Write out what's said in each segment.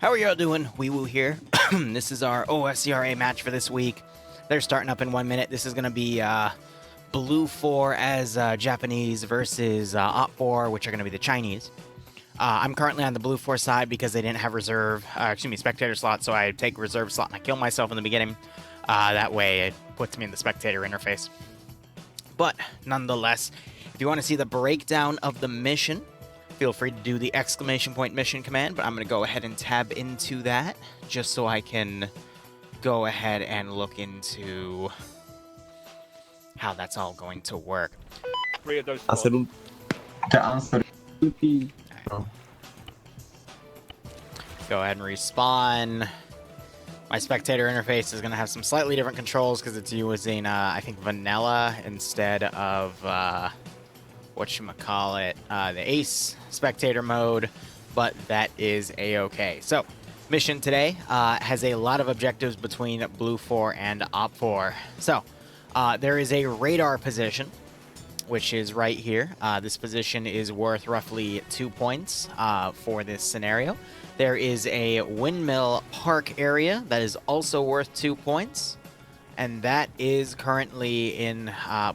How are y'all doing? Wee Woo here. This is our OFCRA match for this week. They're starting up in 1 minute. This is going to be Blue 4 as Japanese versus Op 4, which are going to be the Chinese. I'm currently on the Blue 4 side because they didn't have spectator slot, so I take reserve slot and I kill myself in the beginning. That way it puts me in the spectator interface. But nonetheless, if you want to see the breakdown of the mission, feel free to do the ! mission command, but I'm going to go ahead and tab into that just so I can go ahead and look into how that's all going to work. Three of those The answer. Go ahead and respawn. My spectator interface is going to have some slightly different controls because it's using, I think, vanilla instead of, the ace spectator mode, but that is a-okay. So, mission today has a lot of objectives between Blue 4 and Op 4. So, there is a radar position, which is right here. This position is worth roughly 2 points for this scenario. There is a windmill park area that is also worth 2 points. And that is currently in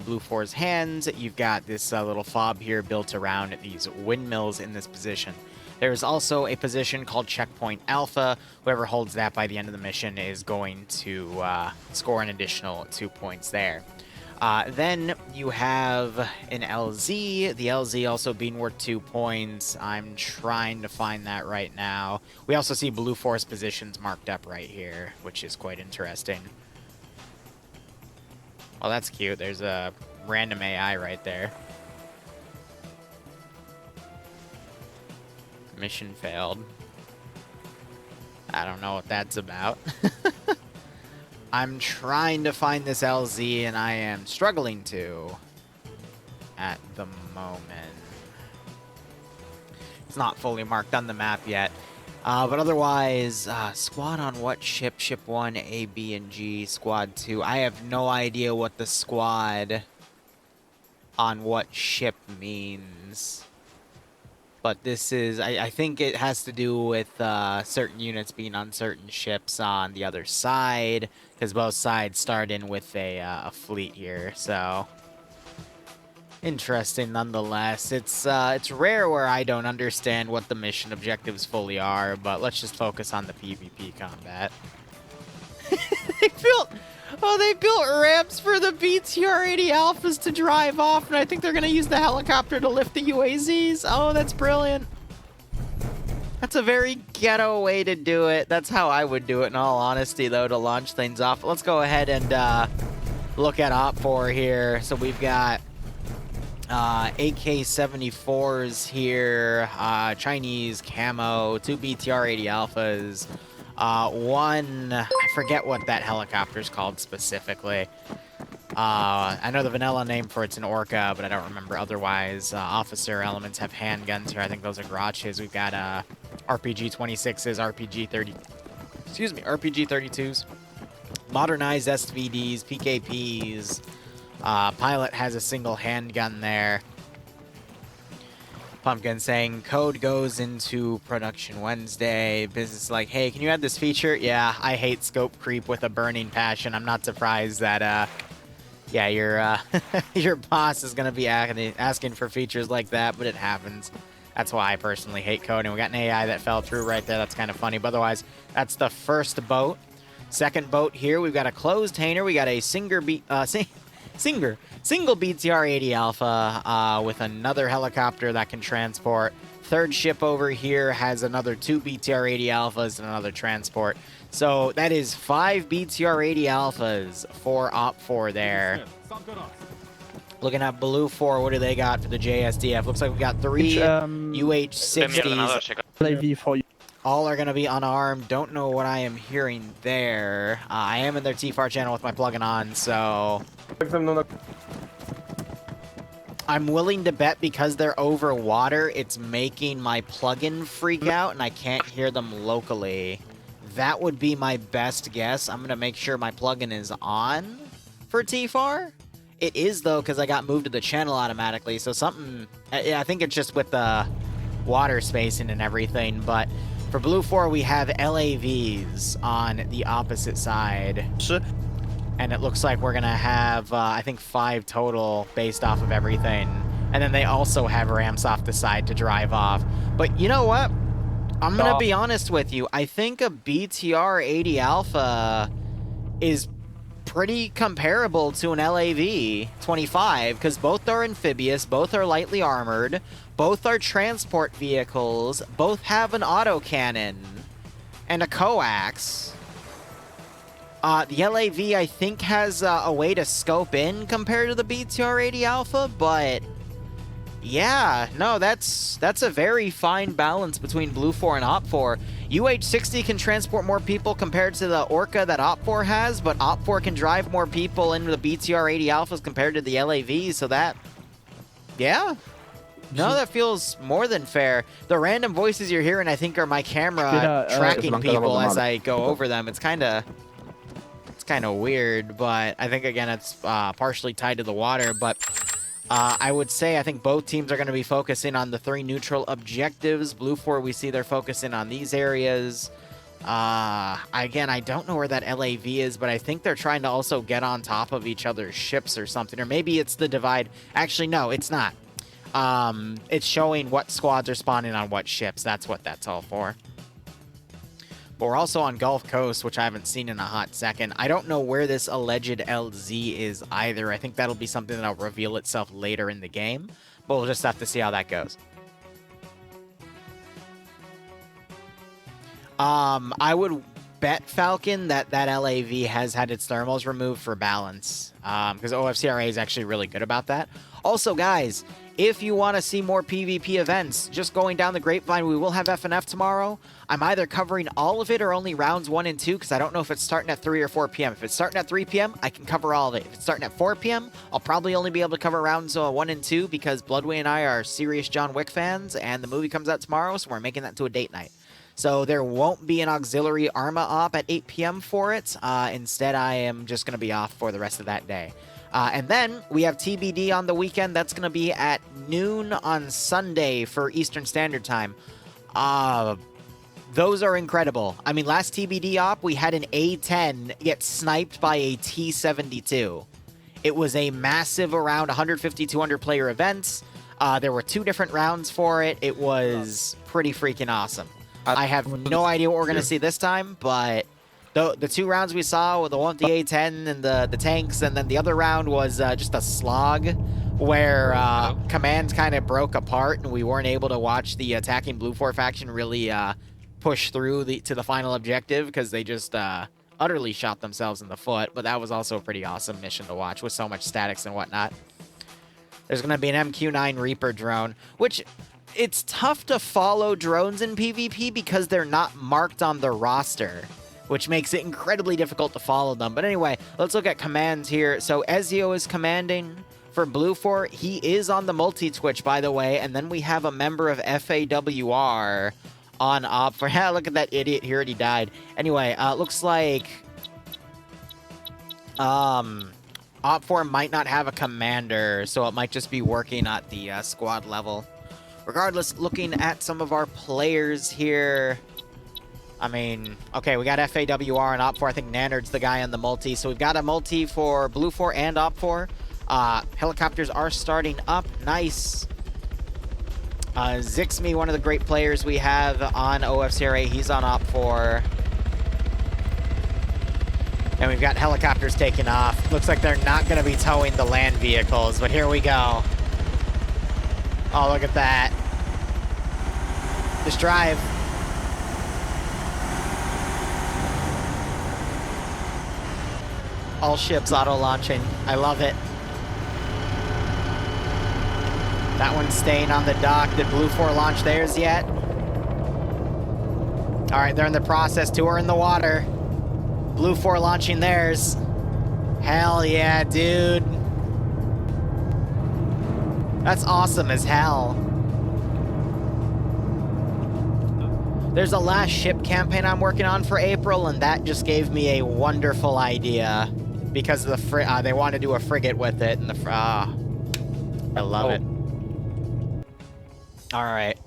Blue 4's hands. You've got this little fob here built around these windmills in this position. There is also a position called Checkpoint Alpha. Whoever holds that by the end of the mission is going to score an additional 2 points there. Then you have an LZ. The LZ also being worth 2 points. I'm trying to find that right now. We also see Blue 4's positions marked up right here, which is quite interesting. Well, that's cute. There's a random AI right there. Mission failed. I don't know what that's about. I'm trying to find this LZ, and I am struggling to at the moment. It's not fully marked on the map yet. But otherwise, squad on what ship? Ship 1, A, B, and G. Squad 2. I have no idea what the squad on what ship means. But this is, I think it has to do with certain units being on certain ships on the other side. Because both sides start in with a fleet here, so... Interesting nonetheless. It's rare where I don't understand what the mission objectives fully are, but let's just focus on the PvP combat. they built ramps for the BTR-80 Alphas to drive off, and I think they're gonna use the helicopter to lift the UAZs. Oh, that's brilliant. That's a very ghetto way to do it. That's how I would do it in all honesty, though, to launch things off. Let's go ahead and look at Op 4 here. So we've got AK-74s here, Chinese camo, 2 BTR-80 Alphas, one, I forget what that helicopter's called specifically. I know the vanilla name for it's an Orca, but I don't remember otherwise. Officer elements have handguns here. I think those are Garages. We've got RPG-26s, RPG-32s, modernized SVDs, PKPs. Pilot has a single handgun there. Pumpkin saying, code goes into production Wednesday. Business like, hey, can you add this feature? Yeah, I hate scope creep with a burning passion. I'm not surprised that, yeah, your boss is going to be asking for features like that, but it happens. That's why I personally hate coding. We got an AI that fell through right there. That's kind of funny. But otherwise, that's the first boat. Second boat here, we've got a closed hangar. We got a single BTR-80 Alpha with another helicopter that can transport. Third ship over here has another 2 BTR-80 Alphas and another transport. So that is 5 BTR-80 Alphas for Op 4 there. Looking at Blue 4, what do they got for the JSDF? Looks like we got 3 UH-60s. All are going to be unarmed. Don't know what I am hearing there. I am in their TFAR channel with my plugin on, so... I'm willing to bet because they're over water, it's making my plugin freak out and I can't hear them locally. That would be my best guess. I'm going to make sure my plugin is on for TFAR. It is, though, because I got moved to the channel automatically, so something... I think it's just with the water spacing and everything, but For Blue 4, we have LAVs on the opposite side. And it looks like we're going to have, I think, 5 total based off of everything. And then they also have ramps off the side to drive off. But you know what? I'm going to be honest with you. I think a BTR 80 Alpha is pretty comparable to an LAV 25 because both are amphibious, both are lightly armored, both are transport vehicles, both have an autocannon and a coax. The LAV, I think, has a way to scope in compared to the BTR 80 Alpha, but yeah, no, that's a very fine balance between Blue 4 and Op 4. UH-60 can transport more people compared to the Orca that Op 4 has, but Op 4 can drive more people into the BTR 80 Alphas compared to the LAV, so that, yeah. No, that feels more than fair. The random voices you're hearing, I think, are my camera tracking people as I go over them. It's kind of weird, but I think, again, it's partially tied to the water, but I would say I think both teams are going to be focusing on the 3 neutral objectives. Blue 4, we see they're focusing on these areas. Again, I don't know where that LAV is, but I think they're trying to also get on top of each other's ships or something. Or maybe it's the divide. Actually, no, it's not. It's showing what squads are spawning on what ships. That's what that's all for. But we're also on Gulf Coast, which I haven't seen in a hot second. I don't know where this alleged LZ is either. I think that'll be something that'll reveal itself later in the game. But we'll just have to see how that goes. I would bet, Falcon, that LAV has had its thermals removed for balance. Because OFCRA is actually really good about that. Also, guys, if you want to see more PvP events, just going down the grapevine, we will have FNF tomorrow. I'm either covering all of it or only rounds 1 and 2, because I don't know if it's starting at 3 or 4 p.m. If it's starting at 3 p.m., I can cover all of it. If it's starting at 4 p.m., I'll probably only be able to cover rounds 1 and 2, because Bloodway and I are serious John Wick fans, and the movie comes out tomorrow, so we're making that to a date night. So there won't be an auxiliary Arma op at 8 p.m. for it. Instead, I am just going to be off for the rest of that day. And then we have TBD on the weekend. That's going to be at noon on Sunday for Eastern Standard Time. Those are incredible. I mean, last TBD op, we had an A-10 get sniped by a T-72. It was a massive around 150, 200 player event. There were 2 different rounds for it. It was pretty freaking awesome. I have no idea what we're going to see this time, but the 2 rounds we saw were the one with the A-10 and the tanks, and then the other round was just a slog where command kind of broke apart, and we weren't able to watch the attacking Blue 4 faction really push through to the final objective because they just utterly shot themselves in the foot. But that was also a pretty awesome mission to watch with so much statics and whatnot. There's going to be an MQ-9 Reaper drone, which it's tough to follow drones in PvP because they're not marked on the roster, which makes it incredibly difficult to follow them. But anyway, let's look at commands here. So Ezio is commanding for Blue 4. He is on the multi-twitch, by the way. And then we have a member of FAWR on Op 4. Yeah, look at that idiot. He already died. Anyway, looks like Op 4 might not have a commander, so it might just be working at the squad level. Regardless, looking at some of our players here, I mean, okay, we got FAWR and Op 4. I think Nannard's the guy on the multi. So we've got a multi for Blue 4 and Op 4. Helicopters are starting up. Nice. Zixme, one of the great players we have on OFCRA. He's on Op 4. And we've got helicopters taking off. Looks like they're not going to be towing the land vehicles, but here we go. Oh, look at that. Just drive. All ships auto-launching. I love it. That one's staying on the dock. Did Blue 4 launch theirs yet? All right, they're in the process. 2 are in the water. Blue 4 launching theirs. Hell yeah, dude. That's awesome as hell. There's a last ship campaign I'm working on for April, and that just gave me a wonderful idea because of the they want to do a frigate with it, and I love it. All right.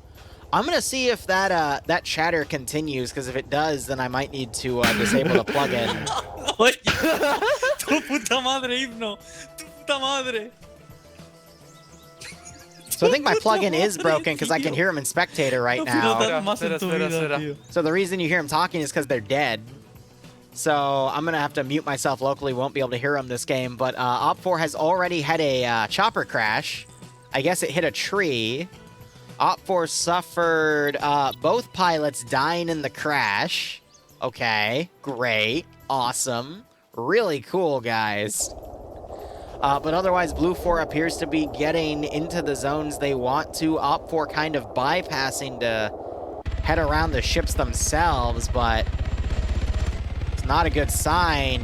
I'm gonna see if that that chatter continues, because if it does, then I might need to disable the plugin. Oye, tu puta madre, Himno. Tu puta madre. So I think my plugin is broken because I can hear him in spectator right now. Espera. So the reason you hear him talking is because they're dead. So I'm gonna have to mute myself locally. Won't be able to hear him this game. But Op4 has already had a chopper crash. I guess it hit a tree. Op4 suffered both pilots dying in the crash. Okay, great, awesome, really cool, guys. But otherwise, Blue 4 appears to be getting into the zones they want to. Op4 kind of bypassing to head around the ships themselves, but it's not a good sign.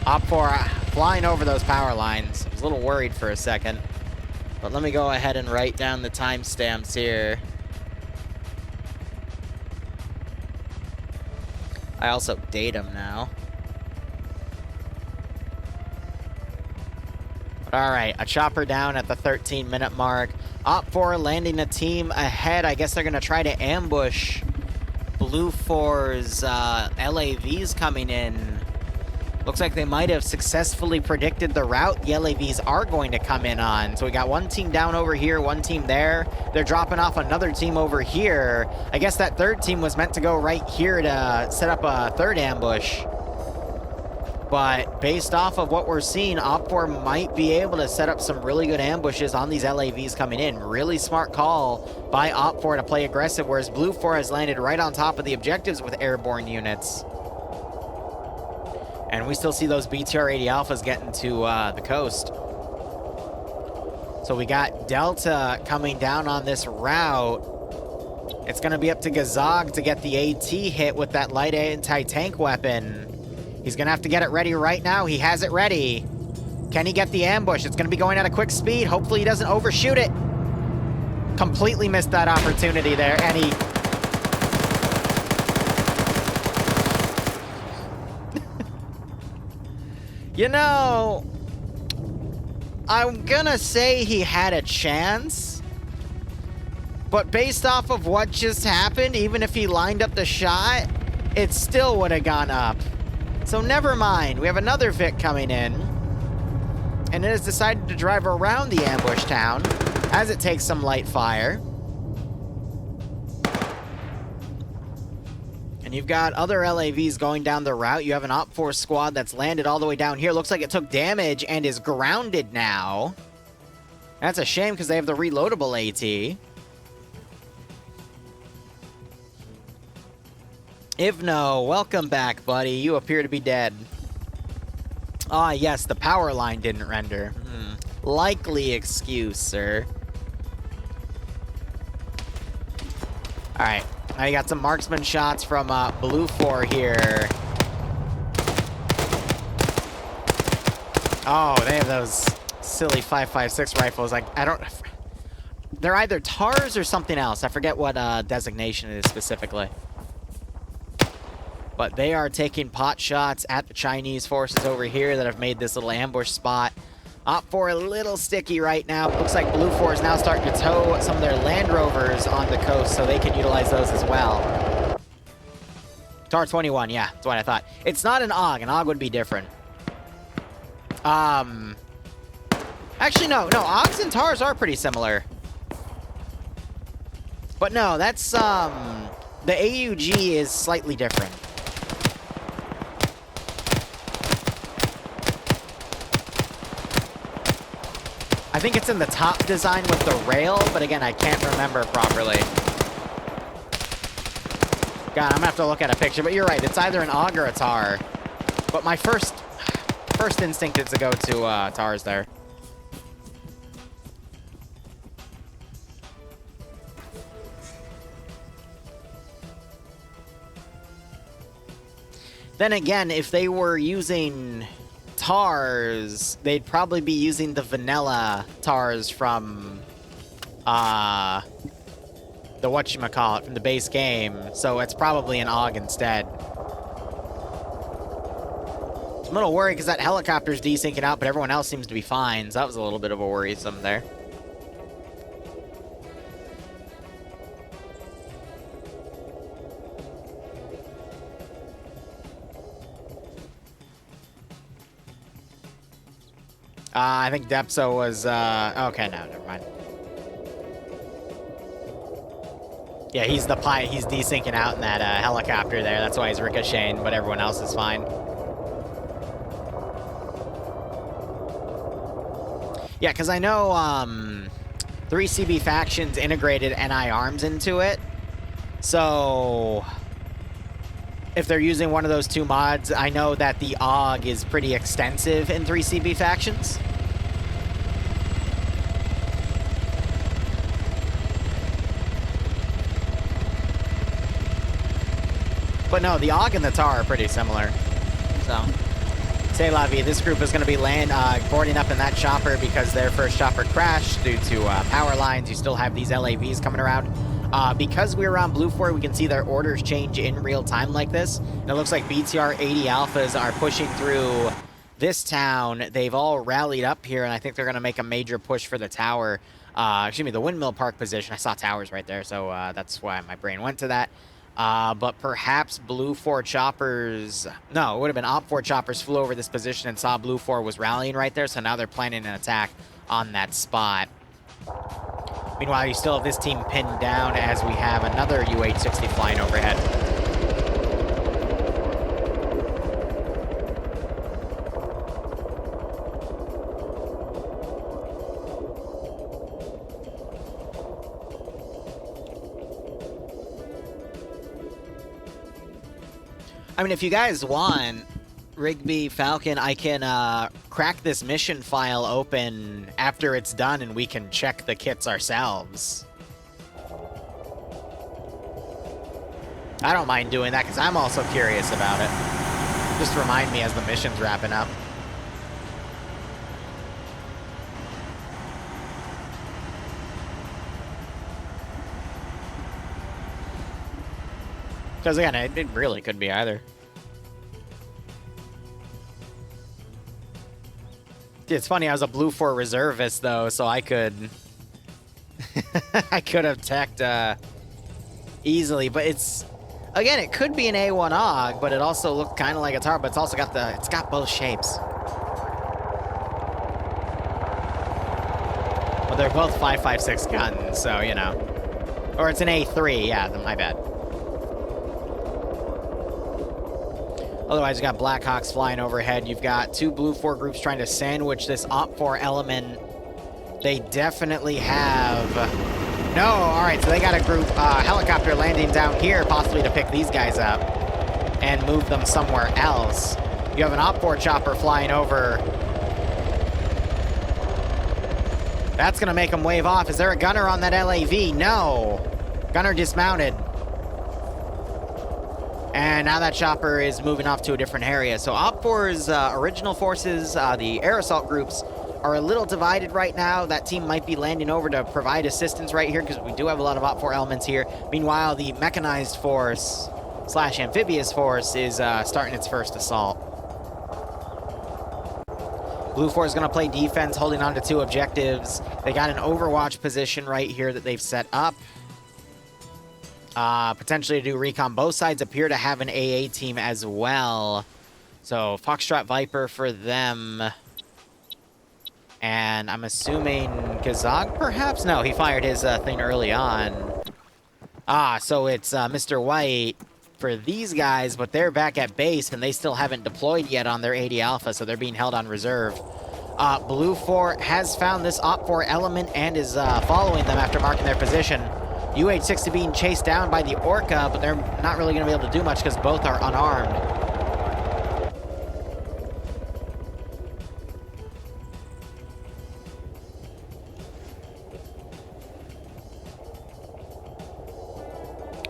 Op4 flying over those power lines. I was a little worried for a second. But let me go ahead and write down the timestamps here. I also date them now. All right, a chopper down at the 13-minute mark. Op4 landing a team ahead. I guess they're going to try to ambush Blue 4's LAVs coming in. Looks like they might have successfully predicted the route the LAVs are going to come in on. So we got one team down over here, one team there. They're dropping off another team over here. I guess that third team was meant to go right here to set up a third ambush. But based off of what we're seeing, Op4 might be able to set up some really good ambushes on these LAVs coming in. Really smart call by Op4 to play aggressive, whereas Blue 4 has landed right on top of the objectives with airborne units. And we still see those BTR-80 Alphas getting to the coast. So we got Delta coming down on this route. It's going to be up to Gazog to get the AT hit with that light anti-tank weapon. He's going to have to get it ready right now. He has it ready. Can he get the ambush? It's going to be going at a quick speed. Hopefully he doesn't overshoot it. Completely missed that opportunity there, and he... You know, I'm gonna say he had a chance, but based off of what just happened, even if he lined up the shot, it still would have gone up. So never mind, we have another Vic coming in, and it has decided to drive around the ambush town as it takes some light fire. And you've got other LAVs going down the route. You have an Op4 squad that's landed all the way down here. Looks like it took damage and is grounded now. That's a shame because they have the reloadable AT. Ivno, welcome back, buddy. You appear to be dead. Ah, yes, the power line didn't render. Likely excuse, sir. All right. Now you got some marksman shots from Blue 4 here. Oh, they have those silly 5.56 rifles. Like, I don't... They're either TARs or something else. I forget what designation it is specifically. But they are taking pot shots at the Chinese forces over here that have made this little ambush spot. Op4 a little sticky right now. Looks like Blue 4 is now starting to tow some of their Land Rovers on the coast so they can utilize those as well. TAR 21, yeah, that's what I thought. It's not an AUG. An AUG would be different. Actually, no, AUGs and TARs are pretty similar. But no, that's, the AUG is slightly different. I think it's in the top design with the rail, but again, I can't remember properly. God, I'm gonna have to look at a picture, but you're right, it's either an AUG or a TAR. But my first instinct is to go to TARs there. Then again, if they were using TARs, they'd probably be using the vanilla TARs from the whatchamacallit, from the base game, so it's probably an AUG instead. I'm a little worried because that helicopter's desyncing out, but everyone else seems to be fine, so that was a little bit of a worrisome there. I think Depso was, okay, no, never mind. Yeah, he's the pilot. He's desyncing out in that helicopter there. That's why he's ricocheting, but everyone else is fine. Yeah, because I know 3CB Factions integrated NI arms into it. So if they're using one of those two mods, I know that the AUG is pretty extensive in 3CB Factions. But no, the AUG and the TAR are pretty similar. So, say la vie. This group is going to be boarding up in that chopper because their first chopper crashed due to power lines. You still have these LAVs coming around. Because we were on Blue 4, we can see their orders change in real time like this. And it looks like BTR 80 Alphas are pushing through this town. They've all rallied up here, and I think they're going to make a major push for the tower. Excuse me, the Windmill Park position. I saw towers right there, so that's why my brain went to that. But perhaps Blue 4 choppers... No, it would have been Op 4 choppers flew over this position and saw Blue 4 was rallying right there, so now they're planning an attack on that spot. Meanwhile, you still have this team pinned down as we have another UH-60 flying overhead. I mean, if you guys want, Rigby, Falcon, I can crack this mission file open after it's done and we can check the kits ourselves. I don't mind doing that because I'm also curious about it. Just remind me as the mission's wrapping up. Because again, it really could be either. It's funny, I was a Blue 4 reservist though, so I could I could have teched easily, but it's again, it could be an A1 AUG, but it also looked kind of like a TAR, but it's also got it's got both shapes. Well, they're both 5.56 guns, so you know. Or it's an A3, yeah, my bad. Otherwise, you got Blackhawks flying overhead. You've got two Blue 4 groups trying to sandwich this Op 4 element. They definitely have... No, all right, so they got a group helicopter landing down here, possibly to pick these guys up and move them somewhere else. You have an Op 4 chopper flying over. That's going to make them wave off. Is there a gunner on that LAV? No. Gunner dismounted. And now that chopper is moving off to a different area. So Op 4's original forces, the air assault groups, are a little divided right now. That team might be landing over to provide assistance right here because we do have a lot of Op 4 elements here. Meanwhile, the mechanized force / amphibious force is starting its first assault. Blue 4 is going to play defense, holding on to two objectives. They got an overwatch position right here that they've set up. Potentially to do recon. Both sides appear to have an AA team as well. So Foxtrot Viper for them. And I'm assuming Kazag perhaps? No, he fired his thing early on. So it's Mr. White for these guys, but they're back at base and they still haven't deployed yet on their 80 Alpha, so they're being held on reserve. Blue 4 has found this Op 4 element and is following them after marking their position. UH-60 being chased down by the Orca, but they're not really going to be able to do much because both are unarmed.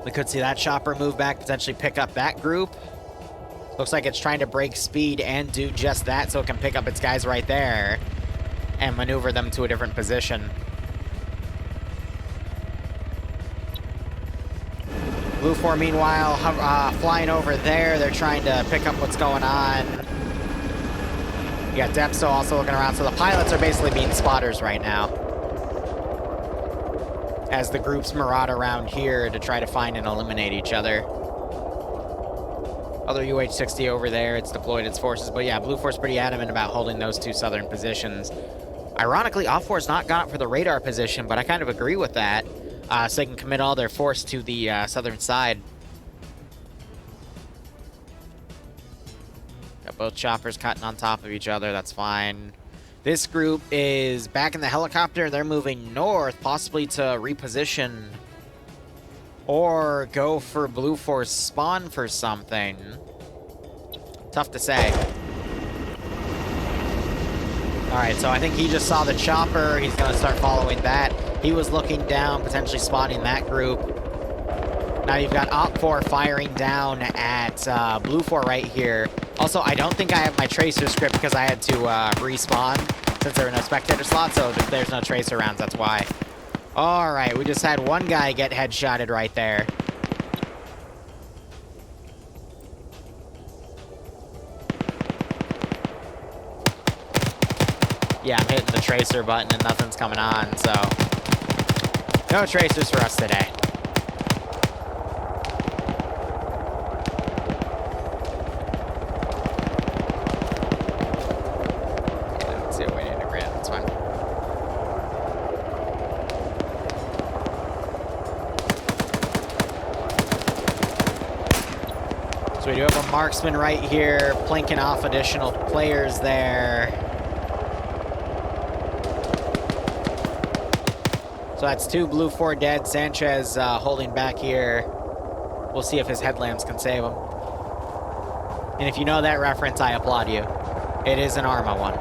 We could see that chopper move back, potentially pick up that group. Looks like it's trying to break speed and do just that so it can pick up its guys right there and maneuver them to a different position. Blue 4, meanwhile, flying over there. They're trying to pick up what's going on. You got Depso also looking around. So the pilots are basically being spotters right now as the groups maraud around here to try to find and eliminate each other. Other UH-60 over there, it's deployed its forces. But yeah, Blue 4's pretty adamant about holding those two southern positions. Ironically, OFCRA's not gone up for the radar position, but I kind of agree with that. So they can commit all their force to the southern side. Got both choppers cutting on top of each other, that's fine. This group is back in the helicopter. They're moving north, possibly to reposition or go for Blue 4's spawn for something. Tough to say. Alright, so I think he just saw the chopper. He's going to start following that. He was looking down, potentially spotting that group. Now you've got Op4 firing down at Blue 4 right here. Also, I don't think I have my tracer script because I had to respawn since there were no spectator slots, so there's no tracer rounds, that's why. Alright, we just had one guy get headshotted right there. Yeah, I'm hitting the tracer button and nothing's coming on, so no tracers for us today. Let's see what we need to grant. That's fine. So we do have a marksman right here, plinking off additional players there. So that's 2 Blue 4 dead. Sanchez holding back here. We'll see if his headlamps can save him. And if you know that reference, I applaud you. It is an Arma one.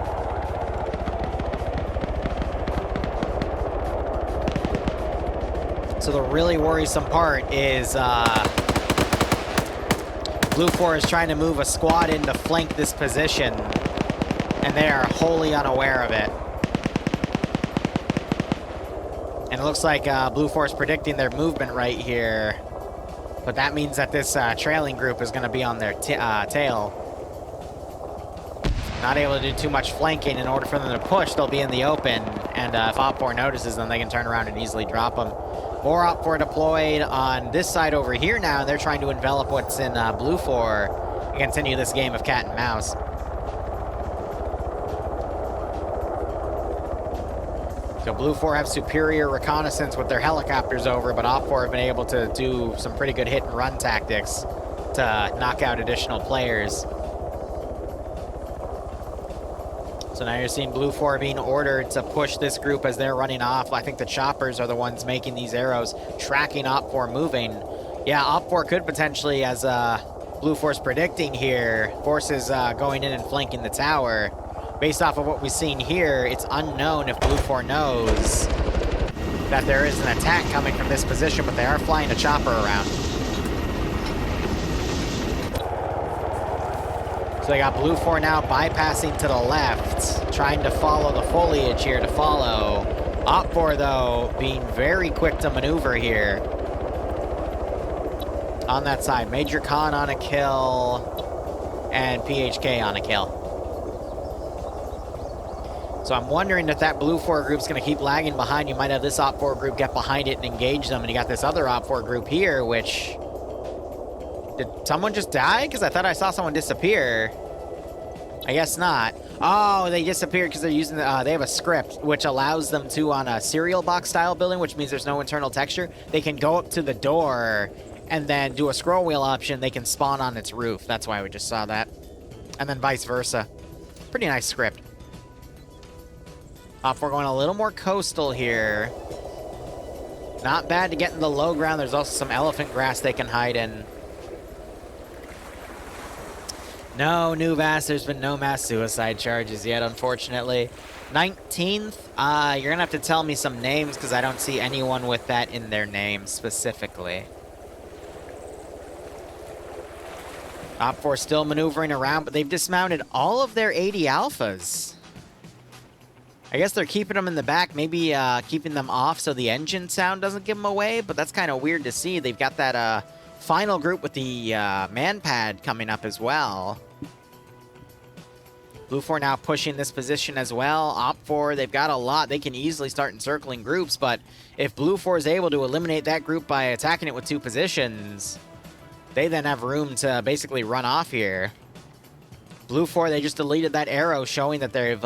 So the really worrisome part is Blue 4 is trying to move a squad in to flank this position, and they are wholly unaware of it. And it looks like Blue 4 is predicting their movement right here. But that means that this trailing group is going to be on their tail. Not able to do too much flanking. In order for them to push, they'll be in the open. And if Op4 notices them, they can turn around and easily drop them. More Op4 deployed on this side over here now. And they're trying to envelop what's in Blue 4 and continue this game of cat and mouse. So Blue 4 have superior reconnaissance with their helicopters over, but Op4 have been able to do some pretty good hit and run tactics to knock out additional players. So now you're seeing Blue 4 being ordered to push this group as they're running off. I think the choppers are the ones making these arrows, tracking Op4 moving. Yeah, Op4 could potentially, as Blue 4's predicting here, forces going in and flanking the tower. Based off of what we've seen here, it's unknown if Blue 4 knows that there is an attack coming from this position, but they are flying a chopper around. So they got Blue 4 now bypassing to the left, trying to follow the foliage here to follow. Op4, though, being very quick to maneuver here. On that side, Major Khan on a kill, and PHK on a kill. So I'm wondering if that Blue 4 group's going to keep lagging behind. You might have this Op 4 group get behind it and engage them, and you got this other Op 4 group here, which... Did someone just die? Because I thought I saw someone disappear. I guess not. Oh, they disappeared because they're using... they have a script, which allows them to, on a serial box style building, which means there's no internal texture, they can go up to the door and then do a scroll wheel option. They can spawn on its roof. That's why we just saw that. And then vice versa. Pretty nice script. We're going a little more coastal here. Not bad to get in the low ground. There's also some elephant grass they can hide in. No new VAS. There's been no mass suicide charges yet, unfortunately. 19th, you're going to have to tell me some names because I don't see anyone with that in their name specifically. Op4 still maneuvering around, but they've dismounted all of their 80 alphas. I guess they're keeping them in the back, maybe keeping them off so the engine sound doesn't give them away, but that's kind of weird to see. They've got that final group with the man pad coming up as well. Blue 4 now pushing this position as well. Op 4, they've got a lot. They can easily start encircling groups, but if Blue 4 is able to eliminate that group by attacking it with 2 positions, They then have room to basically run off here. Blue 4, they just deleted that arrow showing that they've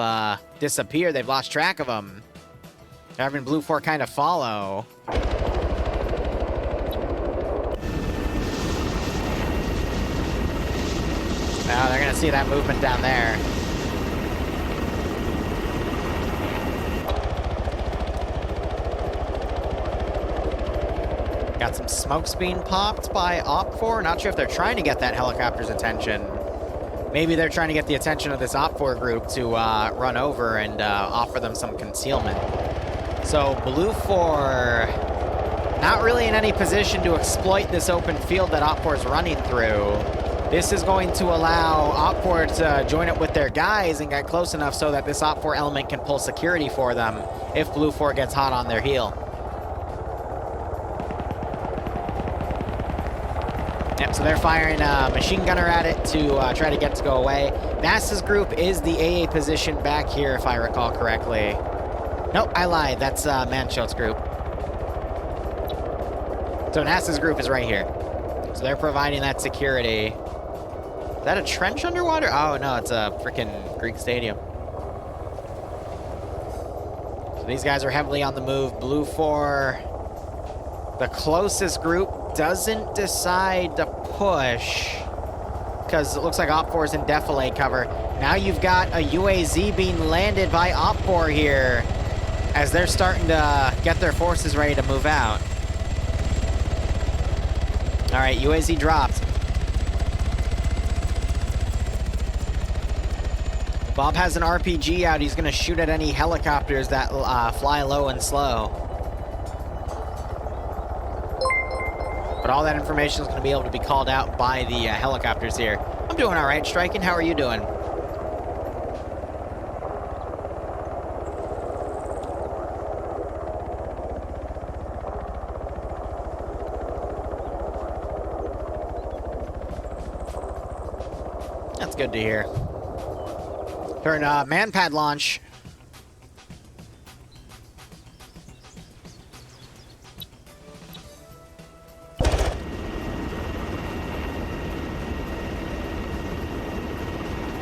disappeared. They've lost track of them. They're having Blue 4 kind of follow. Now they're going to see that movement down there. Got some smokes being popped by OPFOR. Not sure if they're trying to get that helicopter's attention. Maybe they're trying to get the attention of this OPFOR group to run over and offer them some concealment. So Blue 4, not really in any position to exploit this open field that OPFOR is running through. This is going to allow OPFOR to join up with their guys and get close enough so that this OPFOR element can pull security for them if Blue 4 gets hot on their heel. Yep, so they're firing a machine gunner at it to try to get it to go away. NASA's group is the AA position back here, if I recall correctly. Nope, I lied. That's Manchot's group. So NASA's group is right here. So they're providing that security. Is that a trench underwater? Oh, no, it's a freaking Greek stadium. So these guys are heavily on the move. Blue 4, the closest group, doesn't decide to push because it looks like OPFOR is in defilade cover. Now you've got a UAZ being landed by OPFOR here as they're starting to get their forces ready to move out. All right, UAZ dropped. Bob has an RPG out. He's going to shoot at any helicopters that fly low and slow. But all that information is going to be able to be called out by the helicopters here. I'm doing all right, Striking. How are you doing? That's good to hear. Turn manpad launch.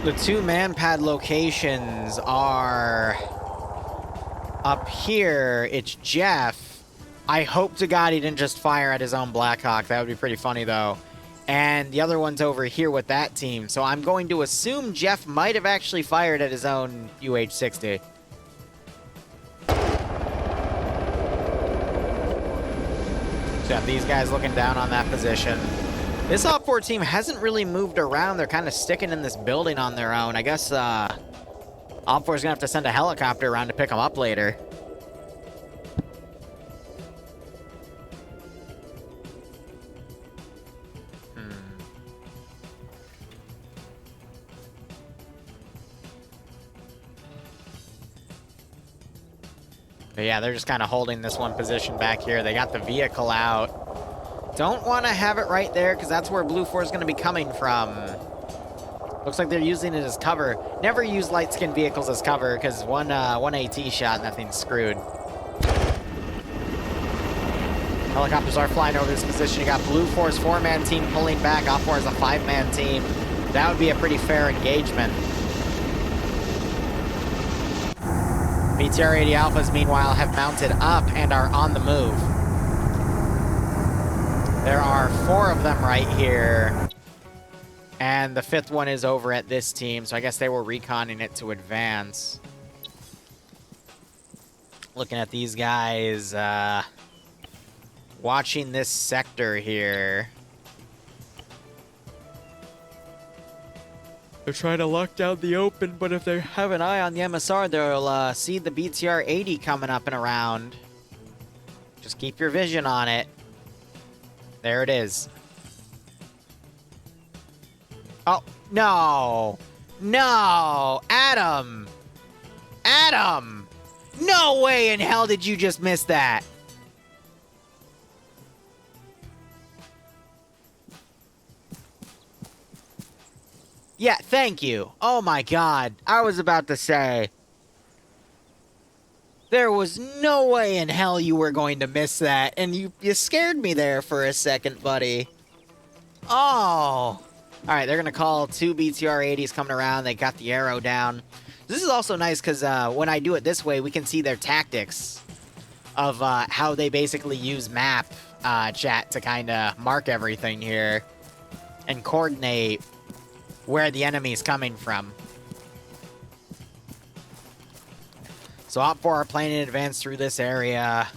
The two manpad locations are up here. It's Jeff. I hope to God he didn't just fire at his own Blackhawk. That would be pretty funny, though. And the other one's over here with that team. So I'm going to assume Jeff might have actually fired at his own UH-60. So yeah, these guys looking down on that position. This OPFOR team hasn't really moved around. They're kind of sticking in this building on their own. I guess OPFOR is going to have to send a helicopter around to pick them up later. But yeah, they're just kind of holding this one position back here. They got the vehicle out. Don't want to have it right there because that's where Blue 4 is going to be coming from. Looks like they're using it as cover. Never use light-skinned vehicles as cover because one AT shot and that thing's screwed. Helicopters are flying over this position. You got Blue 4's 4-man team pulling back. OPFOR is a 5-man team. That would be a pretty fair engagement. BTR-80 Alphas, meanwhile, have mounted up and are on the move. There are 4 of them right here. And the 5th one is over at this team, so I guess they were reconning it to advance. Looking at these guys, watching this sector here. They're trying to lock down the open, but if they have an eye on the MSR, they'll see the BTR-80 coming up and around. Just keep your vision on it. There it is. Oh, no. No. Adam. Adam. No way in hell did you just miss that. Yeah, thank you. Oh my God. I was about to say. There was no way in hell you were going to miss that. And you scared me there for a second, buddy. Oh! Alright, they're gonna call 2 BTR-80s coming around. They got the arrow down. This is also nice because when I do it this way, we can see their tactics of how they basically use map chat to kind of mark everything here and coordinate where the enemy's coming from. So OPFOR are playing in advance through this area.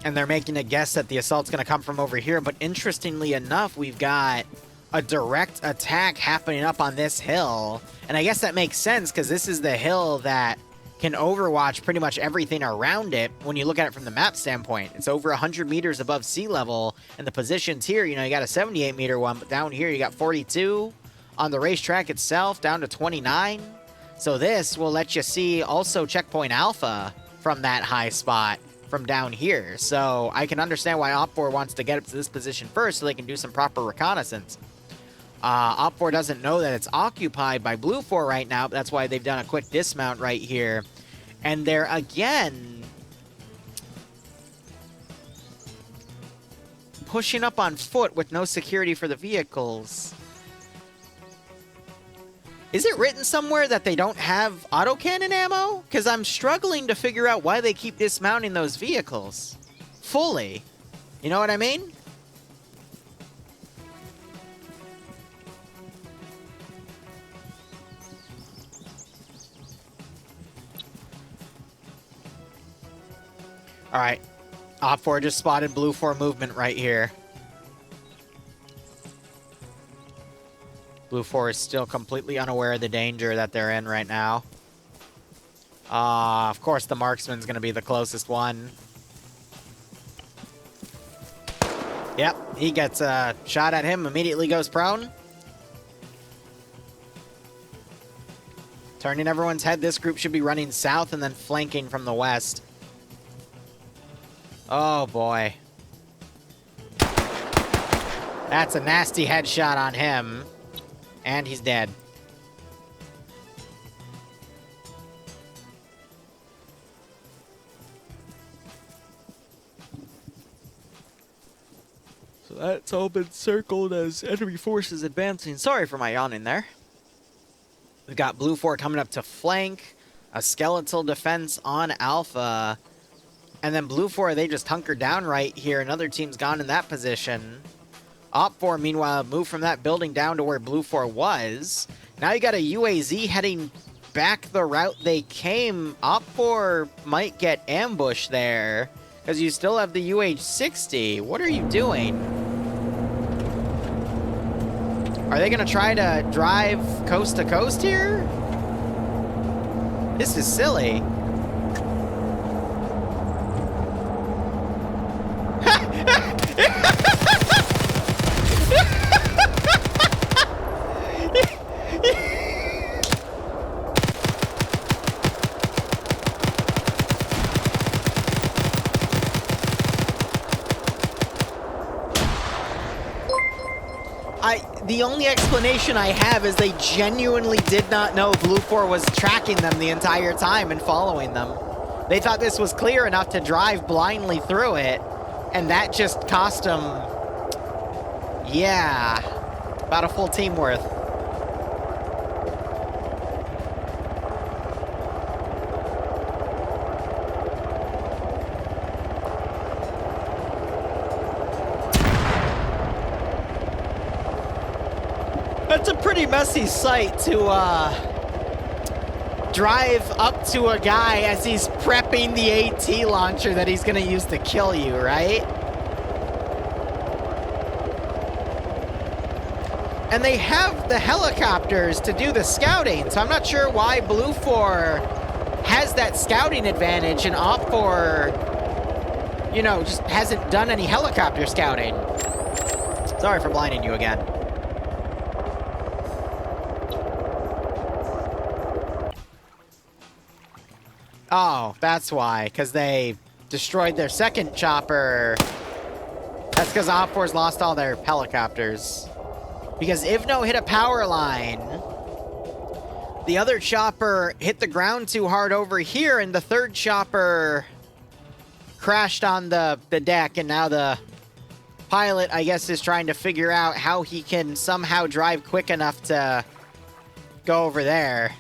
And they're making a guess that the assault's going to come from over here. But interestingly enough, we've got a direct attack happening up on this hill. And I guess that makes sense because this is the hill that can overwatch pretty much everything around it when you look at it from the map standpoint. It's over 100 meters above sea level. And the positions here, you know, you got a 78-meter one, but down here you got 42. On the racetrack itself, down to 29. So this will let you see also checkpoint alpha from that high spot from down here. So I can understand why OPFOR wants to get up to this position first so they can do some proper reconnaissance. OPFOR doesn't know that it's occupied by Blue 4 right now, but that's why they've done a quick dismount right here. And they're, again, pushing up on foot with no security for the vehicles. Is it written somewhere that they don't have autocannon ammo? Because I'm struggling to figure out why they keep dismounting those vehicles fully. You know what I mean? All right. OPFOR just spotted Blue 4 movement right here. Blue 4 is still completely unaware of the danger that they're in right now. Of course, the marksman's going to be the closest one. Yep, he gets a shot at him, immediately goes prone. Turning everyone's head, this group should be running south and then flanking from the west. Oh, boy. That's a nasty headshot on him. And he's dead. So that's all been circled as enemy forces advancing. Sorry for my yawning there. We've got Blue 4 coming up to flank. A skeletal defense on Alpha. And then Blue 4, they just hunkered down right here. Another team's gone in that position. OPFOR, meanwhile, moved from that building down to where Blue 4 was. Now you got a UAZ heading back the route they came. OPFOR might get ambushed there, because you still have the UH-60. What are you doing? Are they going to try to drive coast to coast here? This is silly. The only explanation I have is they genuinely did not know Blue 4 was tracking them the entire time and following them. They thought this was clear enough to drive blindly through it, and that just cost them, yeah, about a full team worth. That's a pretty messy sight to drive up to a guy as he's prepping the AT launcher that he's gonna use to kill you, right? And they have the helicopters to do the scouting, so I'm not sure why Blue 4 has that scouting advantage and OPFOR, you know, just hasn't done any helicopter scouting. Sorry for blinding you again. Oh, that's why, because they destroyed their second chopper. That's because OPFOR's lost all their helicopters. Because Ivno hit a power line. The other chopper hit the ground too hard over here, and the third chopper crashed on the deck, and now the pilot, I guess, is trying to figure out how he can somehow drive quick enough to go over there.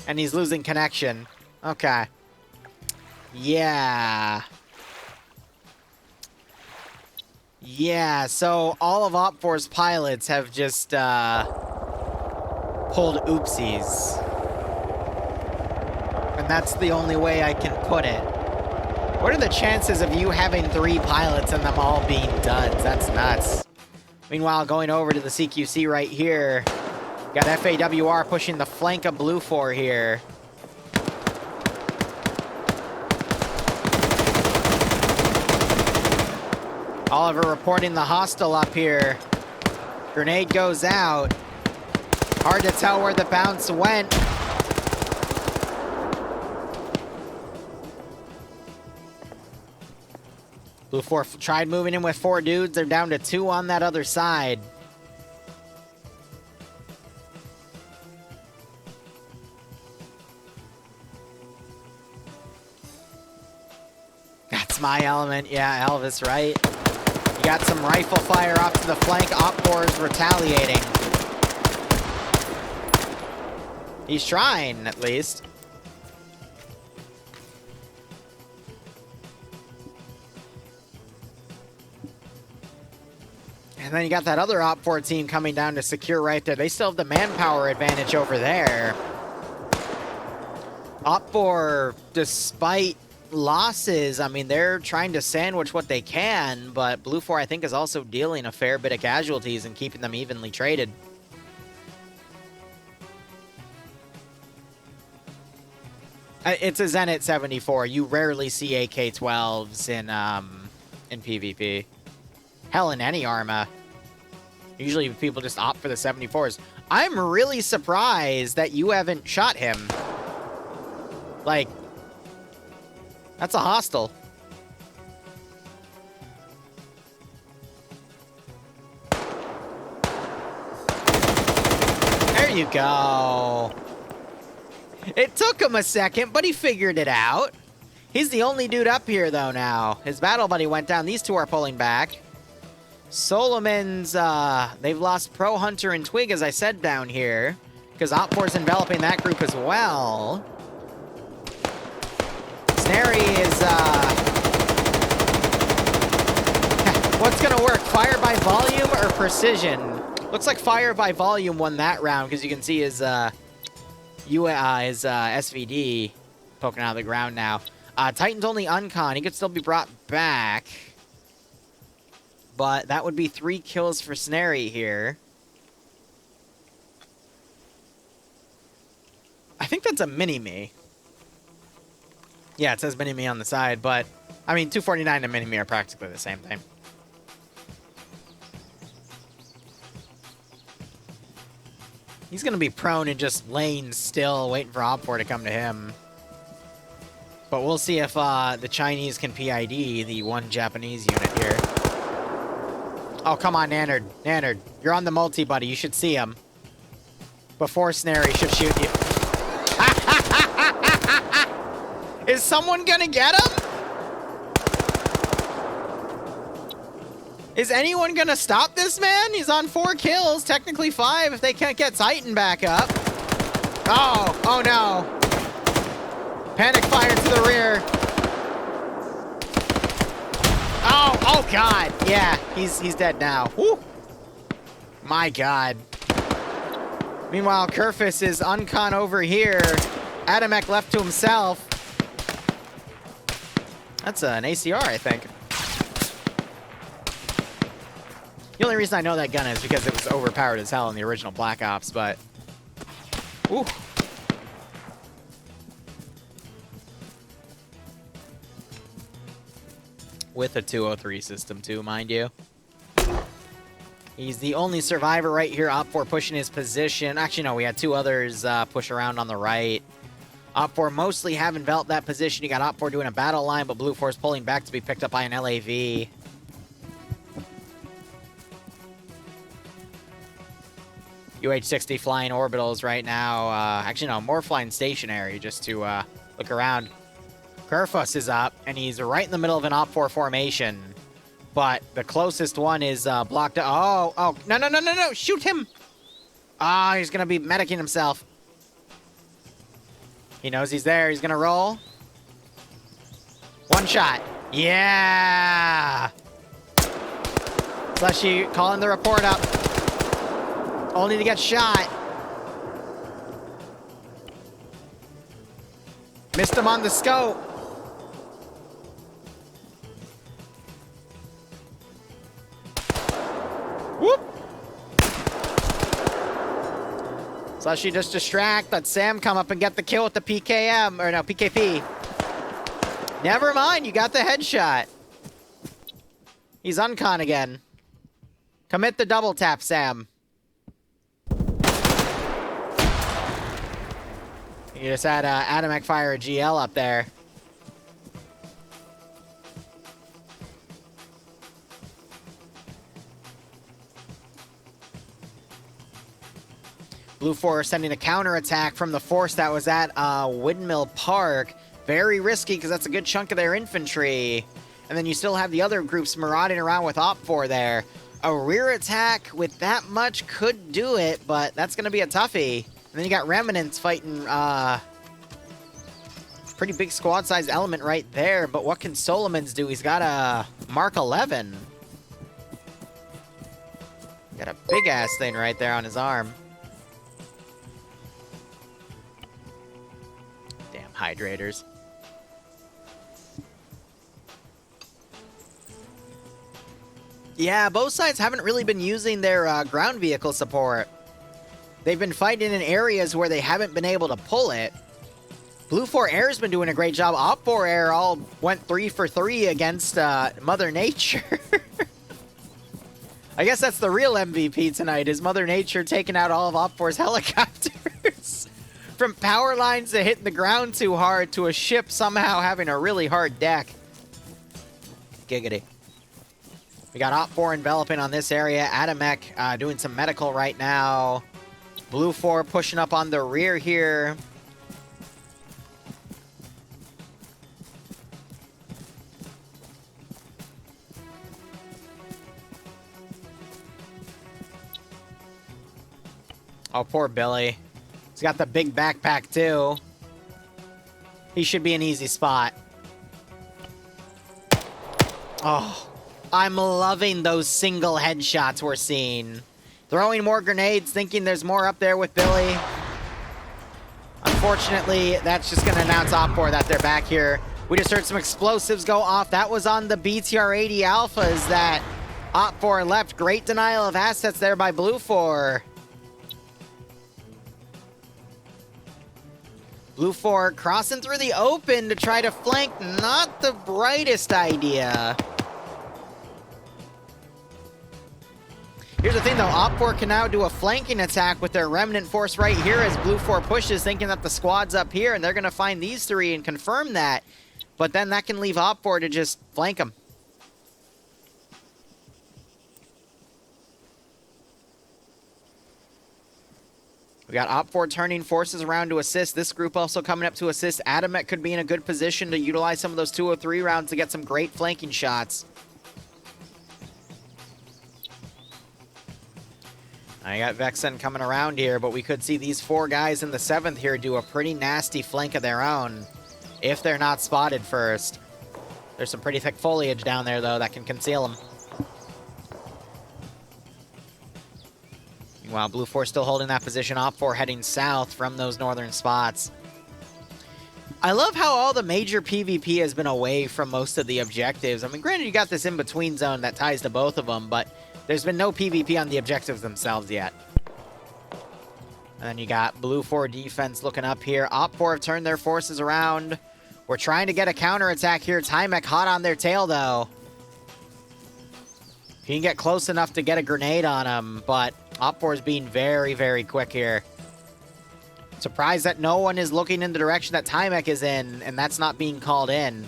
And he's losing connection. Okay. Yeah. Yeah, so all of OPFOR's pilots have just, pulled oopsies. And that's the only way I can put it. What are the chances of you having 3 pilots and them all being duds? That's nuts. Meanwhile, going over to the CQC right here, got FAWR pushing the flank of Blue 4 here. Oliver reporting the hostile up here. Grenade goes out. Hard to tell where the bounce went. Blue 4 tried moving in with 4 dudes. They're down to 2 on that other side. That's my element. Yeah, Elvis, right? You got some rifle fire off to the flank. OPFOR is retaliating. He's trying, at least. And then you got that other OPFOR team coming down to secure right there. They still have the manpower advantage over there. OPFOR, despite losses, I mean, they're trying to sandwich what they can, but Blue 4, I think, is also dealing a fair bit of casualties and keeping them evenly traded. It's a Zenit 74. You rarely see AK-12s in PvP. Hell, in any Arma. Usually people just opt for the 74s. I'm really surprised that you haven't shot him. Like, that's a hostile. There you go. It took him a second, but he figured it out. He's the only dude up here, though, now. His battle buddy went down. These two are pulling back. Solomon's, they've lost Pro Hunter and Twig, as I said, down here. Because OPFOR's enveloping that group as well. Snary is, what's gonna work? Fire by volume or precision? Looks like fire by volume won that round, because you can see his, his SVD poking out of the ground now. Titan's only uncon. He could still be brought back. But that would be 3 kills for Snary here. I think that's a mini-me. Yeah, it says mini-me on the side, but... I mean, 249 and mini-me are practically the same thing. He's gonna be prone and just laying still, waiting for OPFOR to come to him. But we'll see if the Chinese can PID the one Japanese unit here. Oh, come on, Nannard. Nannard, you're on the multi, buddy. You should see him. Before Snary should shoot you. Is someone gonna get him? Is anyone gonna stop this man? He's on 4 kills, technically 5 if they can't get Titan back up. Oh, oh no. Panic fire to the rear. Oh, oh god. Yeah, he's dead now. Woo. My god. Meanwhile, Kerfus is uncon over here. Adamek left to himself. That's an ACR, I think. The only reason I know that gun is because it was overpowered as hell in the original Black Ops, but... Ooh. With a 203 system, too, mind you. He's the only survivor right here. OPFOR pushing his position. Actually, no, we had 2 others push around on the right. OPFOR mostly have enveloped that position. You got OPFOR doing a battle line, but Blue 4's pulling back to be picked up by an LAV. UH-60 flying orbitals right now. Actually, no, more flying stationary just to look around. Kerfuss is up, and he's right in the middle of an Op 4 formation. But the closest one is blocked. Oh, no, shoot him! Ah, he's gonna be medicing himself. He knows he's there, he's gonna roll. One shot. Yeah! Slushy calling the report up. Only to get shot. Missed him on the scope. Whoop! Slushy just distract, let Sam come up and get the kill with the PKM, or no, PKP. Never mind, you got the headshot. He's uncon again. Commit the double tap, Sam. You just had Adamek fire a GL up there. Blue 4 sending a counterattack from the force that was at Windmill Park. Very risky because that's a good chunk of their infantry. And then you still have the other groups marauding around with Op 4 there. A rear attack with that much could do it, but that's going to be a toughie. And then you got Remnants fighting pretty big squad-sized element right there. But what can Solomons do? He's got a Mark 11. Got a big-ass thing right there on his arm. Damn hydrators. Yeah, both sides haven't really been using their ground vehicle support. They've been fighting in areas where they haven't been able to pull it. Blue 4 Air's been doing a great job. Op 4 Air all went 3 for 3 against Mother Nature. I guess that's the real MVP tonight, is Mother Nature taking out all of Op 4's helicopters. From power lines to hitting the ground too hard to a ship somehow having a really hard deck. Giggity. We got Op 4 enveloping on this area. Adamek doing some medical right now. Blue 4 pushing up on the rear here. Oh, poor Billy. He's got the big backpack, too. He should be an easy spot. Oh, I'm loving those single headshots we're seeing. Throwing more grenades, thinking there's more up there with Billy. Unfortunately, that's just going to announce Op 4 that they're back here. We just heard some explosives go off. That was on the BTR-80 Alphas that Op 4 left. Great denial of assets there by Blue 4. Blue 4 crossing through the open to try to flank. Not the brightest idea. Here's the thing, though. Op 4 can now do a flanking attack with their remnant force right here as Blue 4 pushes, thinking that the squad's up here, and they're going to find these three and confirm that. But then that can leave Op 4 to just flank them. We got Op 4 turning forces around to assist. This group also coming up to assist. Adamek could be in a good position to utilize some of those 203 rounds to get some great flanking shots. I got Vexen coming around here, but we could see these 4 guys in the 7th here do a pretty nasty flank of their own if they're not spotted first. There's some pretty thick foliage down there, though, that can conceal them. Meanwhile, Blue 4 still holding that position. Op 4 heading south from those northern spots. I love how all the major PvP has been away from most of the objectives. I mean, granted, you got this in-between zone that ties to both of them, but there's been no PvP on the objectives themselves yet. And then you got Blue 4 defense looking up here. Op 4 have turned their forces around. We're trying to get a counterattack here. Timek hot on their tail, though. He can get close enough to get a grenade on him, but Op 4 is being very, very quick here. Surprised that no one is looking in the direction that Timek is in, and that's not being called in.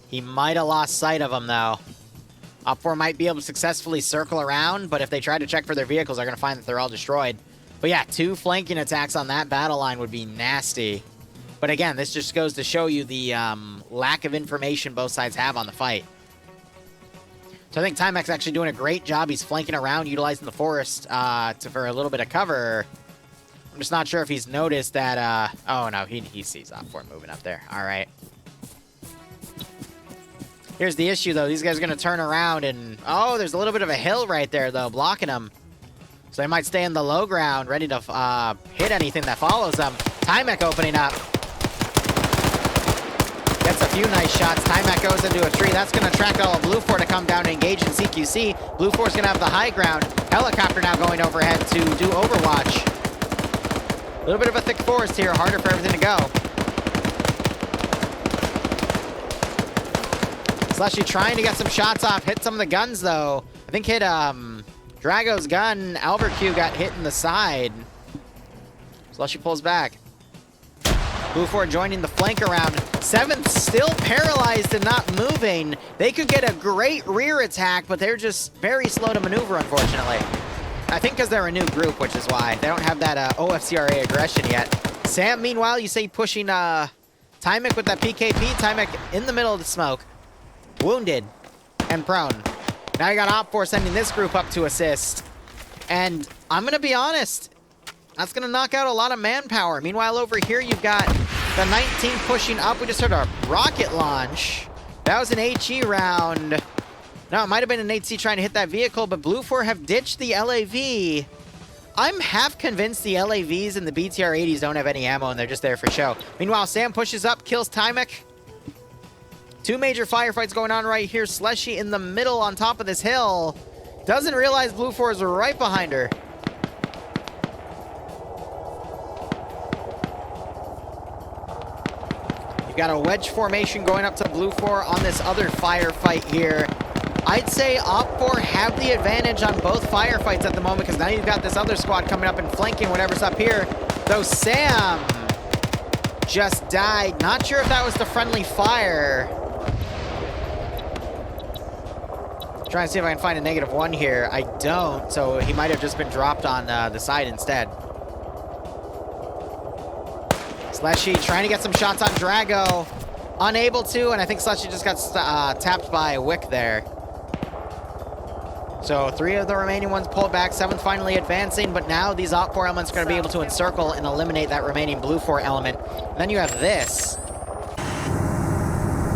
He might have lost sight of him, though. Op 4 might be able to successfully circle around, but if they try to check for their vehicles, they're going to find that they're all destroyed. But yeah, 2 flanking attacks on that battle line would be nasty. But again, this just goes to show you the lack of information both sides have on the fight. So I think Timek's actually doing a great job. He's flanking around, utilizing the forest for a little bit of cover. I'm just not sure if he's noticed that... oh, no, he sees OFCRA moving up there. All right. Here's the issue, though. These guys are going to turn around and... oh, there's a little bit of a hill right there, though, blocking them. So they might stay in the low ground, ready to hit anything that follows them. Timek opening up. Gets a few nice shots. Timek goes into a tree. That's going to attract all of Blue 4 to come down and engage in CQC. Blue 4's going to have the high ground. Helicopter now going overhead to do Overwatch. A little bit of a thick forest here. Harder for everything to go. Slushy trying to get some shots off. Hit some of the guns, though. I think hit Drago's gun. Albert Q got hit in the side. Slushy pulls back. Blue 4 joining the flank around. 7th still paralyzed and not moving. They could get a great rear attack, but they're just very slow to maneuver, unfortunately. I think because they're a new group, which is why. They don't have that OFCRA aggression yet. Sam, meanwhile, you say pushing Timek with that PKP. Timek in the middle of the smoke. Wounded and prone. Now you got OPFOR sending this group up to assist. And I'm going to be honest, that's going to knock out a lot of manpower. Meanwhile, over here, you've got the 19 pushing up. We just heard a rocket launch. That was an HE round. No, it might have been an HC trying to hit that vehicle, but Blue 4 have ditched the LAV. I'm half convinced the LAVs and the BTR-80s don't have any ammo, and they're just there for show. Meanwhile, Sam pushes up, kills Timek. Two major firefights going on right here. Slushy in the middle on top of this hill. Doesn't realize Blue 4 is right behind her. You've got a wedge formation going up to Blue 4 on this other firefight here. I'd say OPFOR have the advantage on both firefights at the moment because now you've got this other squad coming up and flanking whatever's up here. Though Sam just died. Not sure if that was the friendly fire. Trying to see if I can find a -1 here. I don't, so he might have just been dropped on the side instead. Slushy trying to get some shots on Drago. Unable to, and I think Slushy just got tapped by a Wick there. So 3 of the remaining ones pulled back, 7th finally advancing, but now these OPFOR elements are going to be able to encircle and eliminate that remaining Blue 4 element. And then you have this.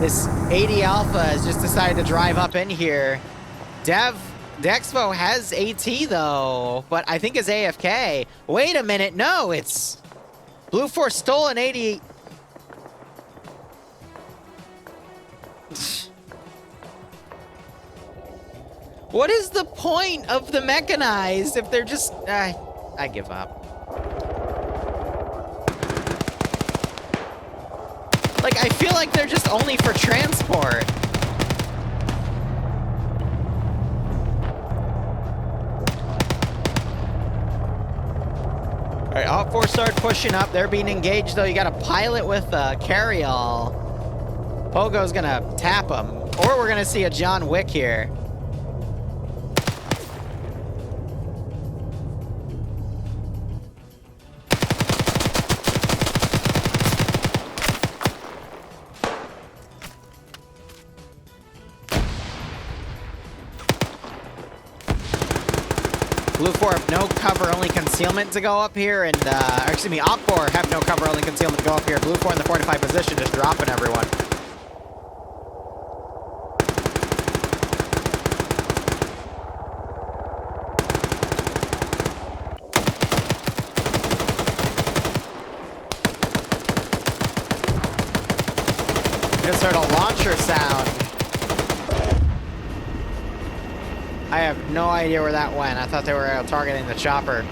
This 80 Alpha has just decided to drive up in here. Dexvo has AT though, but I think is AFK. Wait a minute, no, it's... Blue 4 stole an 80... What is the point of the mechanized if they're just... I give up. Like, I feel like they're just only for transport. All right, OPFOR start pushing up. They're being engaged, though. You got a pilot with a carry-all. Pogo's gonna tap him. Or we're gonna see a John Wick here. Blue 4 have no cover, only concealment to go up here, and, excuse me, OPFOR have no cover, only concealment to go up here. Blue 4 in the fortified position, just dropping everyone. Just heard a launcher sound. I have no idea where that went. I thought they were targeting the chopper.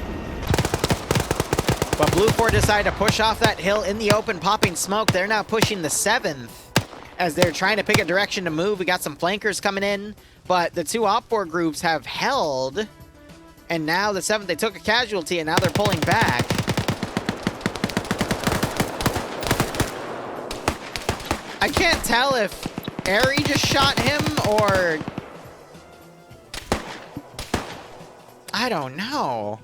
But Blue 4 decided to push off that hill in the open, popping smoke. They're now pushing the 7th as they're trying to pick a direction to move. We got some flankers coming in, but the two OPFOR groups have held. And now the 7th, they took a casualty, and now they're pulling back. I can't tell if Airy just shot him or... I don't know.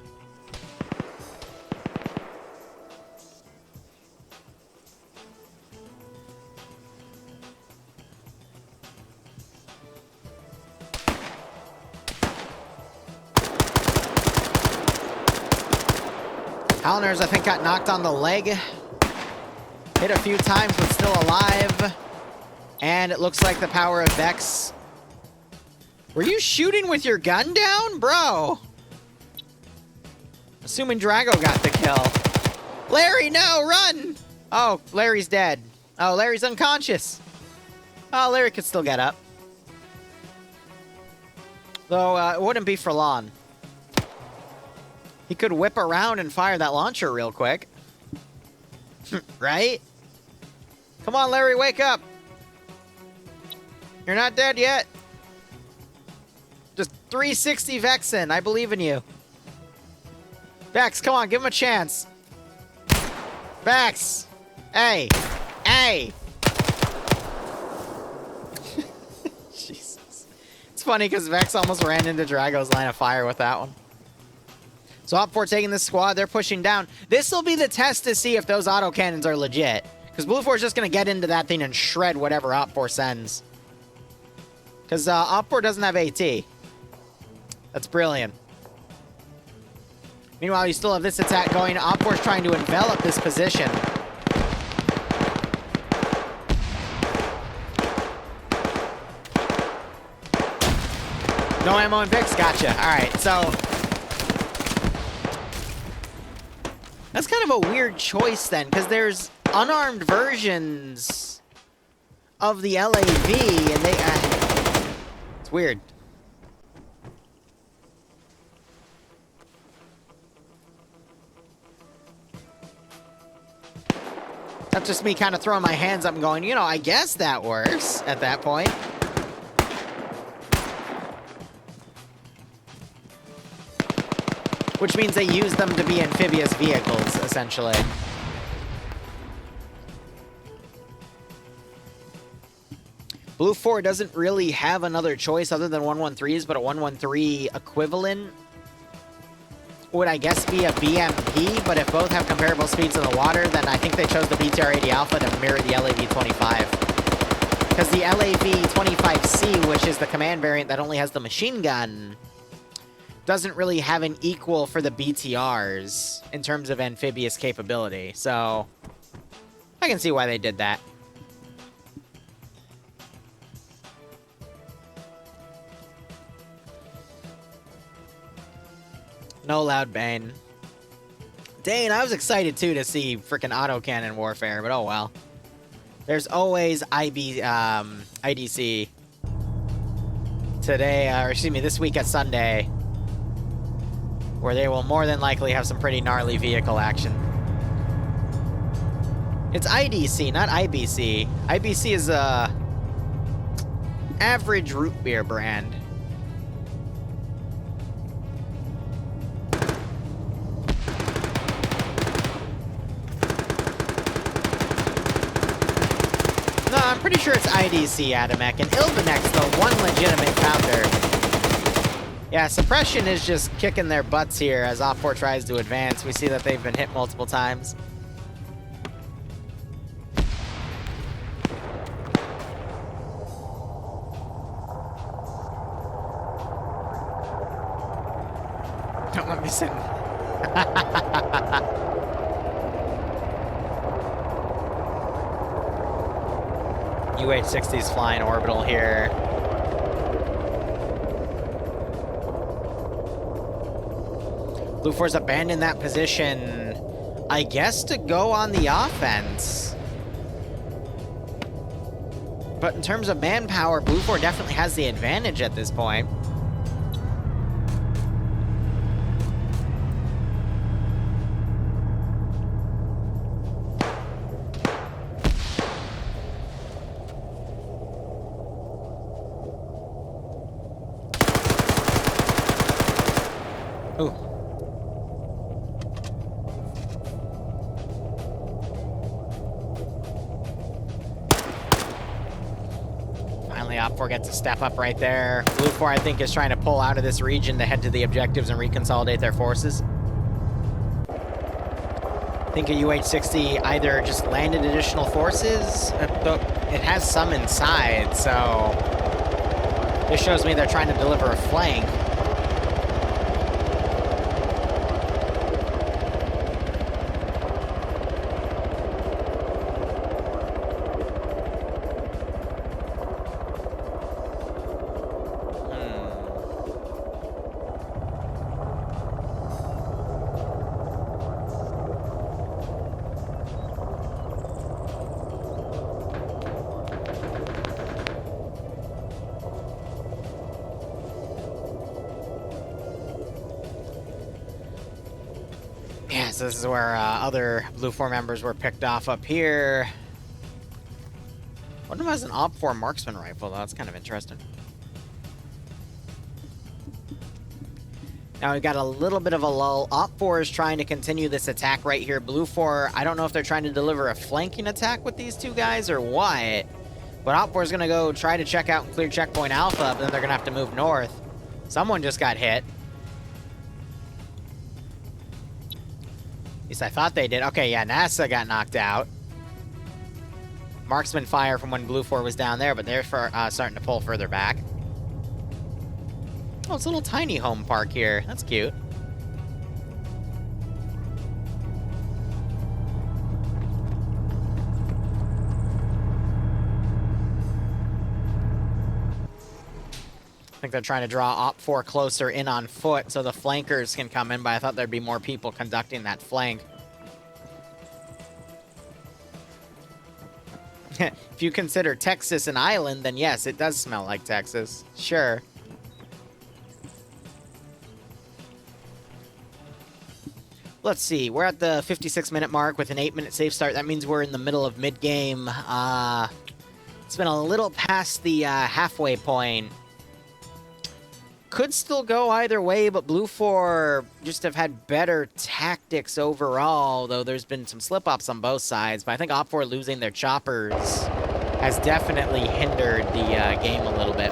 Halliners, I think, got knocked on the leg. Hit a few times, but still alive. And it looks like the power of Vex. Were you shooting with your gun down? Bro. Assuming Drago got the kill. Larry, no, run! Oh, Larry's dead. Oh, Larry's unconscious. Oh, Larry could still get up. Though, it wouldn't be for long. He could whip around and fire that launcher real quick. Right? Come on, Larry, wake up! You're not dead yet. Just 360 Vexen, I believe in you. Vex, come on, give him a chance. Vex! Hey! Hey! Jesus. It's funny because Vex almost ran into Drago's line of fire with that one. So OPFOR taking this squad, they're pushing down. This will be the test to see if those autocannons are legit. Because Blue 4 is just going to get into that thing and shred whatever OPFOR sends. Because OPFOR doesn't have AT. That's brilliant. Meanwhile, you still have this attack going. OPFOR's trying to envelop this position. No ammo and Vix, gotcha. Alright, so... that's kind of a weird choice then, because there's unarmed versions of the LAV, and they... it's weird. That's just me kind of throwing my hands up and going, you know, I guess that works at that point. Which means they use them to be amphibious vehicles, essentially. Blue 4 doesn't really have another choice other than 113s, but a 113 equivalent would, I guess, be a BMP, but if both have comparable speeds in the water, then I think they chose the BTR-80 Alpha to mirror the LAV-25. Because the LAV-25C, which is the command variant that only has the machine gun, doesn't really have an equal for the BTRs in terms of amphibious capability, so I can see why they did that. No loud Bane. Dang, I was excited too to see frickin' autocannon warfare, but oh well. There's always IDC today, or excuse me, this week at Sunday, where they will more than likely have some pretty gnarly vehicle action. It's IDC, not IBC. IBC is a average root beer brand. No, I'm pretty sure it's IDC, Adamek, and Ilvanek's the one legitimate founder. Yeah, suppression is just kicking their butts here as OPFOR tries to advance. We see that they've been hit multiple times. Don't let me sit. UH-60's flying orbital here. Blue 4's abandoned that position, I guess, to go on the offense. But in terms of manpower, Blue 4 definitely has the advantage at this point. Ooh. Finally, OPFOR gets a step up right there. Blue 4, I think, is trying to pull out of this region to head to the objectives and reconsolidate their forces. I think a UH-60 either just landed additional forces, it has some inside, so this shows me they're trying to deliver a flank. Yeah, so this is where other Blue 4 members were picked off up here. One of them has an OP4 marksman rifle, though. That's kind of interesting. Now we've got a little bit of a lull. OP4 is trying to continue this attack right here. Blue 4, I don't know if they're trying to deliver a flanking attack with these two guys or what. But OP4 is going to go try to check out and clear checkpoint Alpha, but then they're going to have to move north. Someone just got hit. At least I thought they did. Okay, yeah, NASA got knocked out. Marksman fire from when Blue 4 was down there, but they're starting to pull further back. Oh, it's a little tiny home park here. That's cute. I think they're trying to draw OP4 closer in on foot so the flankers can come in, but I thought there'd be more people conducting that flank. If you consider Texas an island, then yes, it does smell like Texas. Sure. Let's see. We're at the 56-minute mark with an 8-minute safe start. That means we're in the middle of mid-game. It's been a little past the halfway point. Could still go either way, but Blue 4 just have had better tactics overall, though there's been some slip-ups on both sides. But I think OP4 losing their choppers has definitely hindered the game a little bit.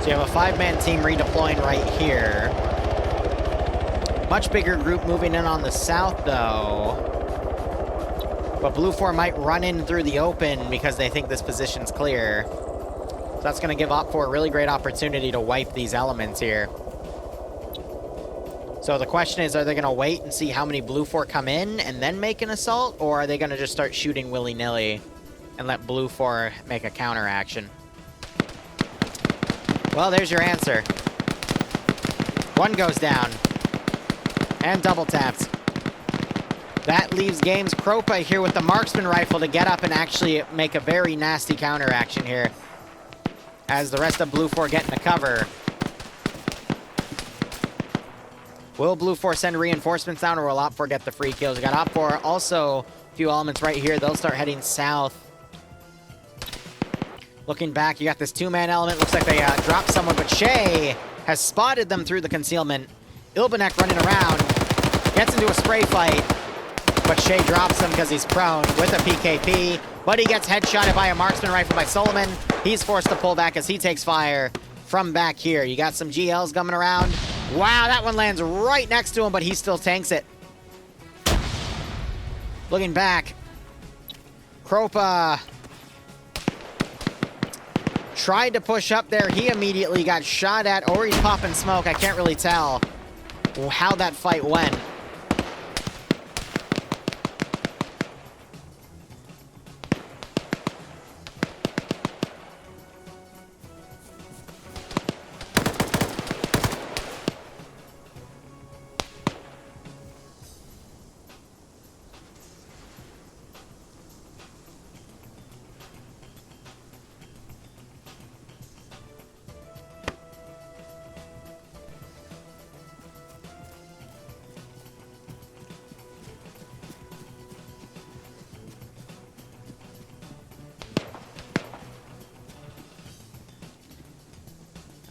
So you have a 5-man team redeploying right here. Much bigger group moving in on the south, though. But Blue 4 might run in through the open because they think this position's clear. So that's going to give OP4 a really great opportunity to wipe these elements here. So the question is, are they going to wait and see how many Blue 4 come in and then make an assault? Or are they going to just start shooting willy-nilly and let Blue 4 make a counteraction? Well, there's your answer. One goes down. And double tapped. That leaves Games Kropa here with the marksman rifle to get up and actually make a very nasty counteraction here. As the rest of Blue 4 get into cover. Will Blue 4 send reinforcements down, or will OP4 get the free kills? We got OP4 also a few elements right here. They'll start heading south. Looking back, you got this 2-man element. Looks like they dropped someone, but Shay has spotted them through the concealment. Ilbanek running around. Gets into a spray fight. But Shay drops him because he's prone with a PKP. But he gets headshotted by a marksman rifle by Solomon. He's forced to pull back as he takes fire from back here. You got some GLs coming around. Wow, that one lands right next to him, but he still tanks it. Looking back. Kropa tried to push up there. He immediately got shot at, or he's popping smoke. I can't really tell how that fight went.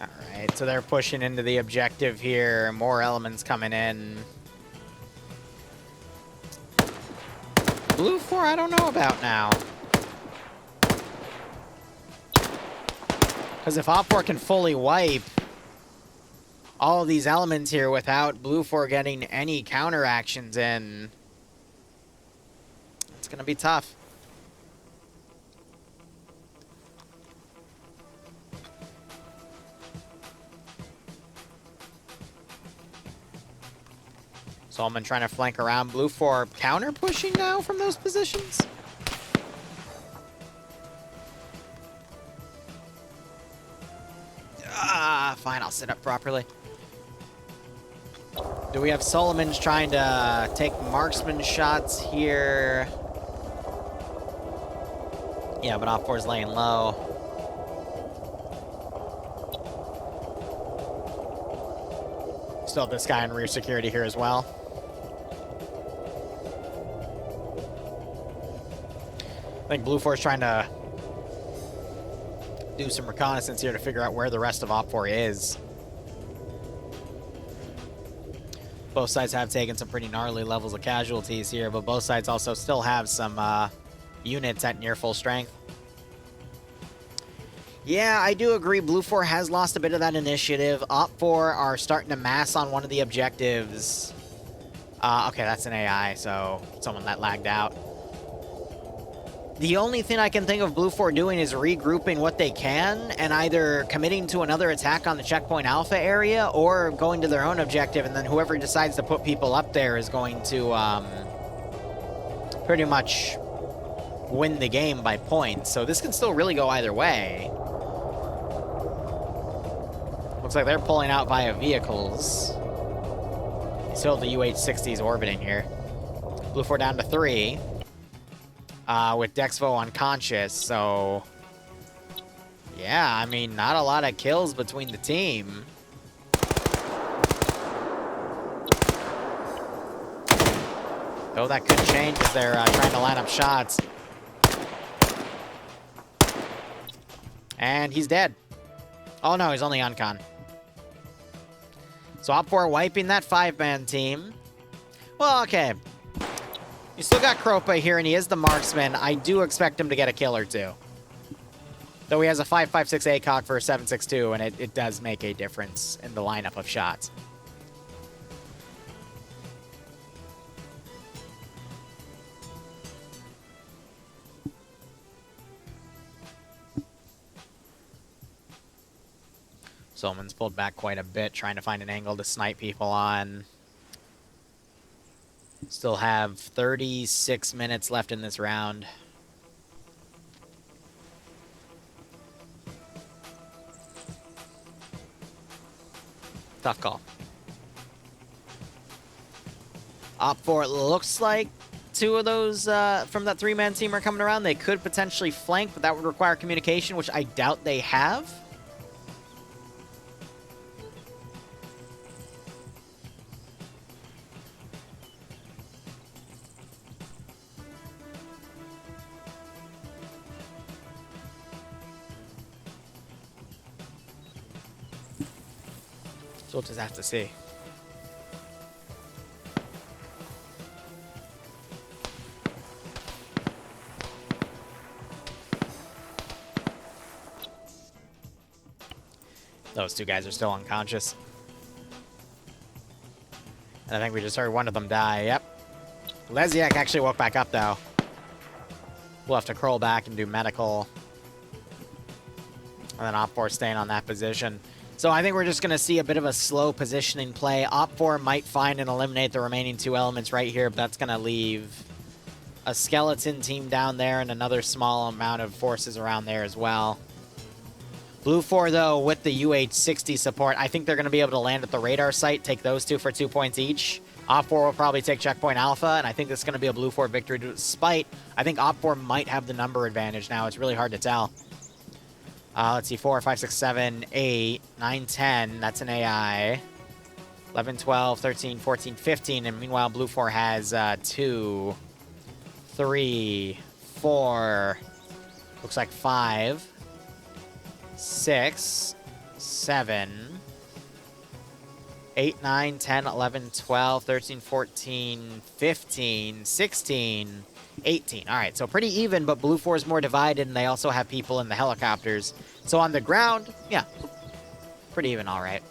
Alright, so they're pushing into the objective here. More elements coming in. Blue 4, I don't know about now. Because if OP4 can fully wipe all of these elements here without Blue 4 getting any counteractions in, it's going to be tough. Solomon trying to flank around. Blue 4 counter pushing now from those positions. Fine, I'll sit up properly. Do we have Solomon's trying to take marksman shots here? Yeah, but OP4's laying low. Still this guy in rear security here as well. I think Blue 4 is trying to do some reconnaissance here to figure out where the rest of Op 4 is. Both sides have taken some pretty gnarly levels of casualties here, but both sides also still have some units at near full strength. Yeah, I do agree. Blue 4 has lost a bit of that initiative. Op 4 are starting to mass on one of the objectives. Okay, that's an AI, so someone that lagged out. The only thing I can think of Blue 4 doing is regrouping what they can and either committing to another attack on the checkpoint alpha area or going to their own objective, and then whoever decides to put people up there is going to pretty much win the game by points. So this can still really go either way. Looks like they're pulling out via vehicles. Still the UH-60s orbiting here. Blue 4 down to 3. With Dexvo unconscious, so... yeah, I mean, not a lot of kills between the team. Though that could change as they're trying to line up shots. And he's dead. Oh no, he's only uncon. So Op 4 wiping that 5-man team. Well, okay. You still got Kropa here, and he is the marksman. I do expect him to get a kill or two. Though he has a 5.56 ACOG for a 7.62, and it does make a difference in the lineup of shots. Solman's pulled back quite a bit, trying to find an angle to snipe people on. Still have 36 minutes left in this round. Tough call. Op 4, it looks like 2 of those from that 3-man team are coming around. They could potentially flank, but that would require communication, which I doubt they have. So we'll just have to see. Those 2 guys are still unconscious. And I think we just heard one of them die. Yep. Leziak actually woke back up, though. We'll have to crawl back and do medical. And then Op 4 staying on that position. So I think we're just going to see a bit of a slow positioning play. Op 4 might find and eliminate the remaining 2 elements right here, but that's going to leave a skeleton team down there and another small amount of forces around there as well. Blue 4, though, with the UH-60 support, I think they're going to be able to land at the radar site, take those 2 for 2 points each. Op 4 will probably take checkpoint alpha, and I think this is going to be a Blue 4 victory, despite I think Op 4 might have the number advantage now. It's really hard to tell. Let's see, 4, 5, 6, 7, 8, 9, 10. That's an AI. 11, 12, 13, 14, 15. And meanwhile, Blue 4 has 2, 3, 4. Looks like 5, 6, 7, 8, 9, 10, 11, 12, 13, 14, 15, 16, 18. All right, so pretty even, but Blue 4 is more divided, and they also have people in the helicopters. So on the ground, yeah, pretty even, all right.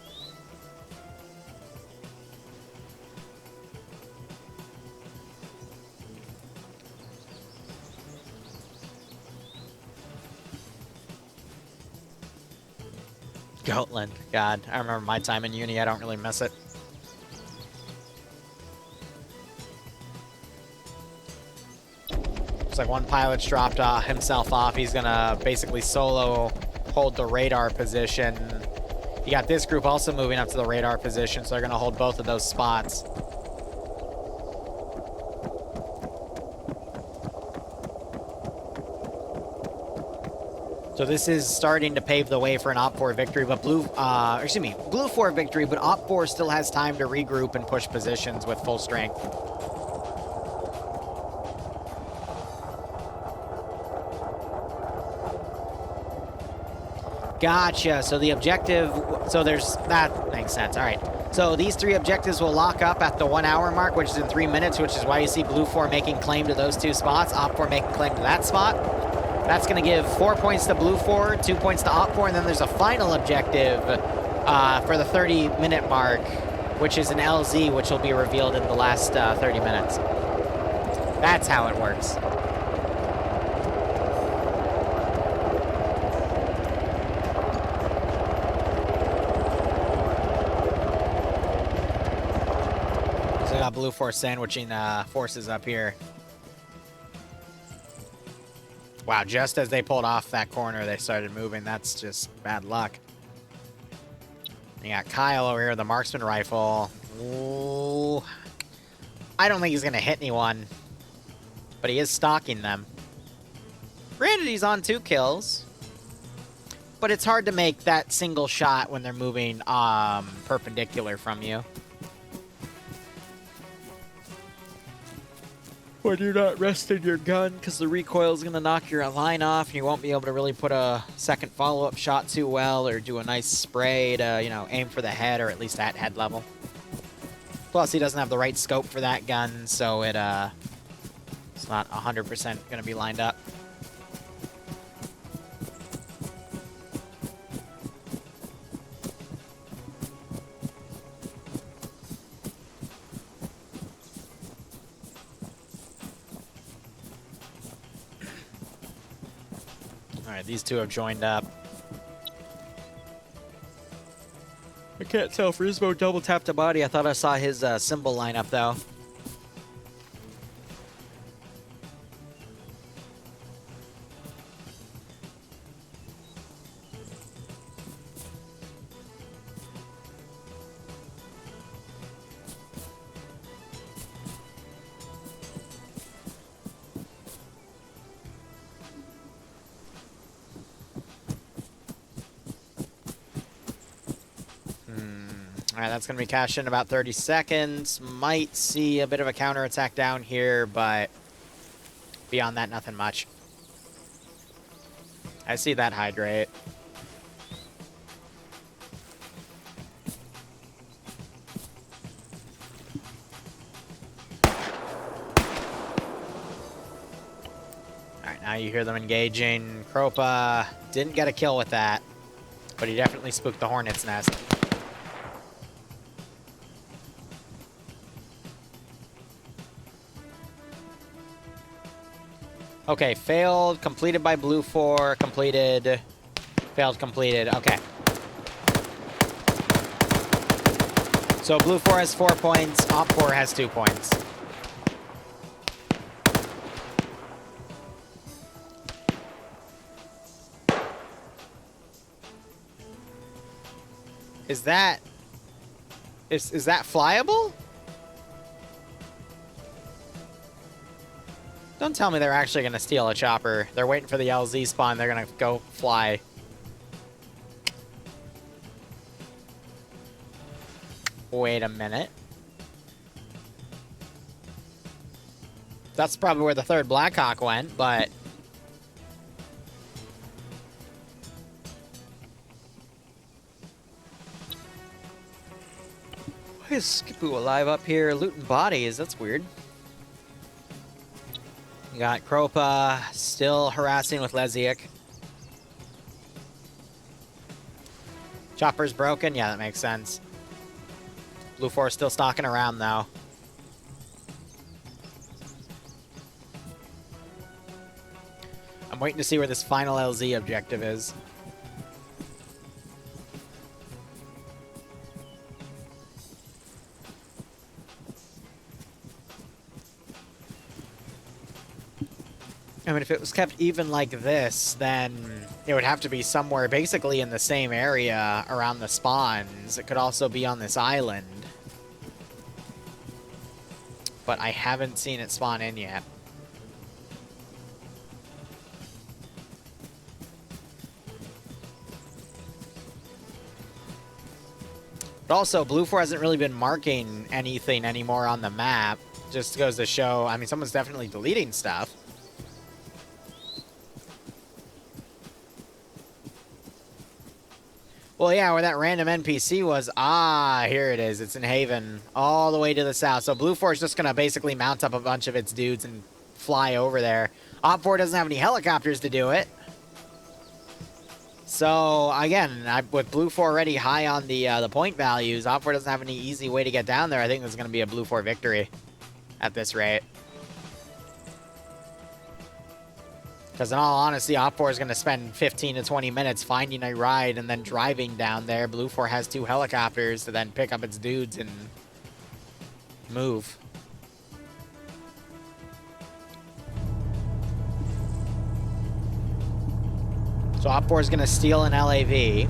Goatland, God, I remember my time in uni. I don't really miss it. Looks like one pilot's dropped himself off. He's gonna basically solo hold the radar position. You got this group also moving up to the radar position, so they're gonna hold both of those spots. So this is starting to pave the way for an Op4 victory, but Blue 4 victory, but Op4 still has time to regroup and push positions with full strength. Gotcha. So the objective, that makes sense. All right. So these 3 objectives will lock up at the 1 hour mark, which is in 3 minutes, which is why you see Blue 4 making claim to those 2 spots, Op 4 making claim to that spot. That's going to give 4 points to Blue 4, 2 points to Op 4, and then there's a final objective for the 30-minute mark, which is an LZ, which will be revealed in the last 30 minutes. That's how it works. So I got Blue 4 sandwiching forces up here. Wow, just as they pulled off that corner, they started moving. That's just bad luck. You got Kyle over here with the marksman rifle. Ooh. I don't think he's going to hit anyone, but he is stalking them. Granted, he's on 2 kills, but it's hard to make that single shot when they're moving perpendicular from you. When you're not resting your gun, because the recoil is going to knock your line off, and you won't be able to really put a second follow-up shot too well, or do a nice spray to, you know, aim for the head, or at least at head level. Plus, he doesn't have the right scope for that gun, so it's not 100% going to be lined up. Alright, these 2 have joined up. I can't tell if Rizbo double tapped a body. I thought I saw his symbol line up, though. Alright, that's going to be cashed in about 30 seconds. Might see a bit of a counterattack down here, but beyond that, nothing much. I see that hydrate. Alright, now you hear them engaging. Kropa didn't get a kill with that, but he definitely spooked the hornet's nest. Okay, failed, completed by Blue 4, completed, failed, completed, okay. So Blue 4 has 4 points, Op 4 has 2 points. Is that flyable? Don't tell me they're actually going to steal a chopper. They're waiting for the LZ spawn. They're going to go fly. Wait a minute. That's probably where the 3rd Blackhawk went, but... Why is Skipoo alive up here looting bodies? That's weird. You got Kropa still harassing with Leziak. Chopper's broken? Yeah, that makes sense. Blue 4 still stalking around, though. I'm waiting to see where this final LZ objective is. I mean, if it was kept even like this, then it would have to be somewhere basically in the same area around the spawns. It could also be on this island. But I haven't seen it spawn in yet. But also, Blue 4 hasn't really been marking anything anymore on the map. Just goes to show, I mean, someone's definitely deleting stuff. Well, yeah, where that random NPC was, here it is. It's in Haven, all the way to the south. So Blue 4 is just going to basically mount up a bunch of its dudes and fly over there. Op 4 doesn't have any helicopters to do it. So, again, with Blue 4 already high on the point values, Op 4 doesn't have any easy way to get down there. I think this is going to be a Blue 4 victory at this rate. Because in all honesty, Op 4 is going to spend 15 to 20 minutes finding a ride and then driving down there. Blue 4 has 2 helicopters to then pick up its dudes and move. So Op 4 is going to steal an LAV.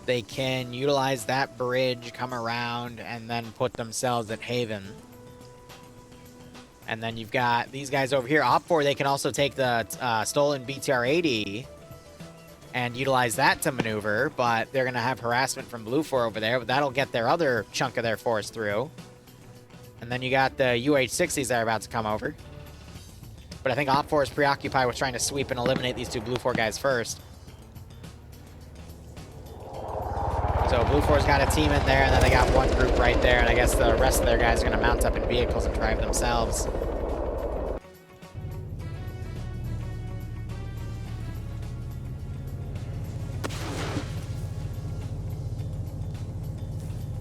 They can utilize that bridge, come around, and then put themselves at Haven. And then you've got these guys over here. Op 4, they can also take the stolen BTR-80 and utilize that to maneuver, but they're going to have harassment from Blue 4 over there, but that'll get their other chunk of their force through. And then you got the UH-60s that are about to come over. But I think Op 4 is preoccupied with trying to sweep and eliminate these 2 Blue 4 guys first. So Blue 4's got a team in there, and then they got 1 group right there, and I guess the rest of their guys are going to mount up in vehicles and drive themselves.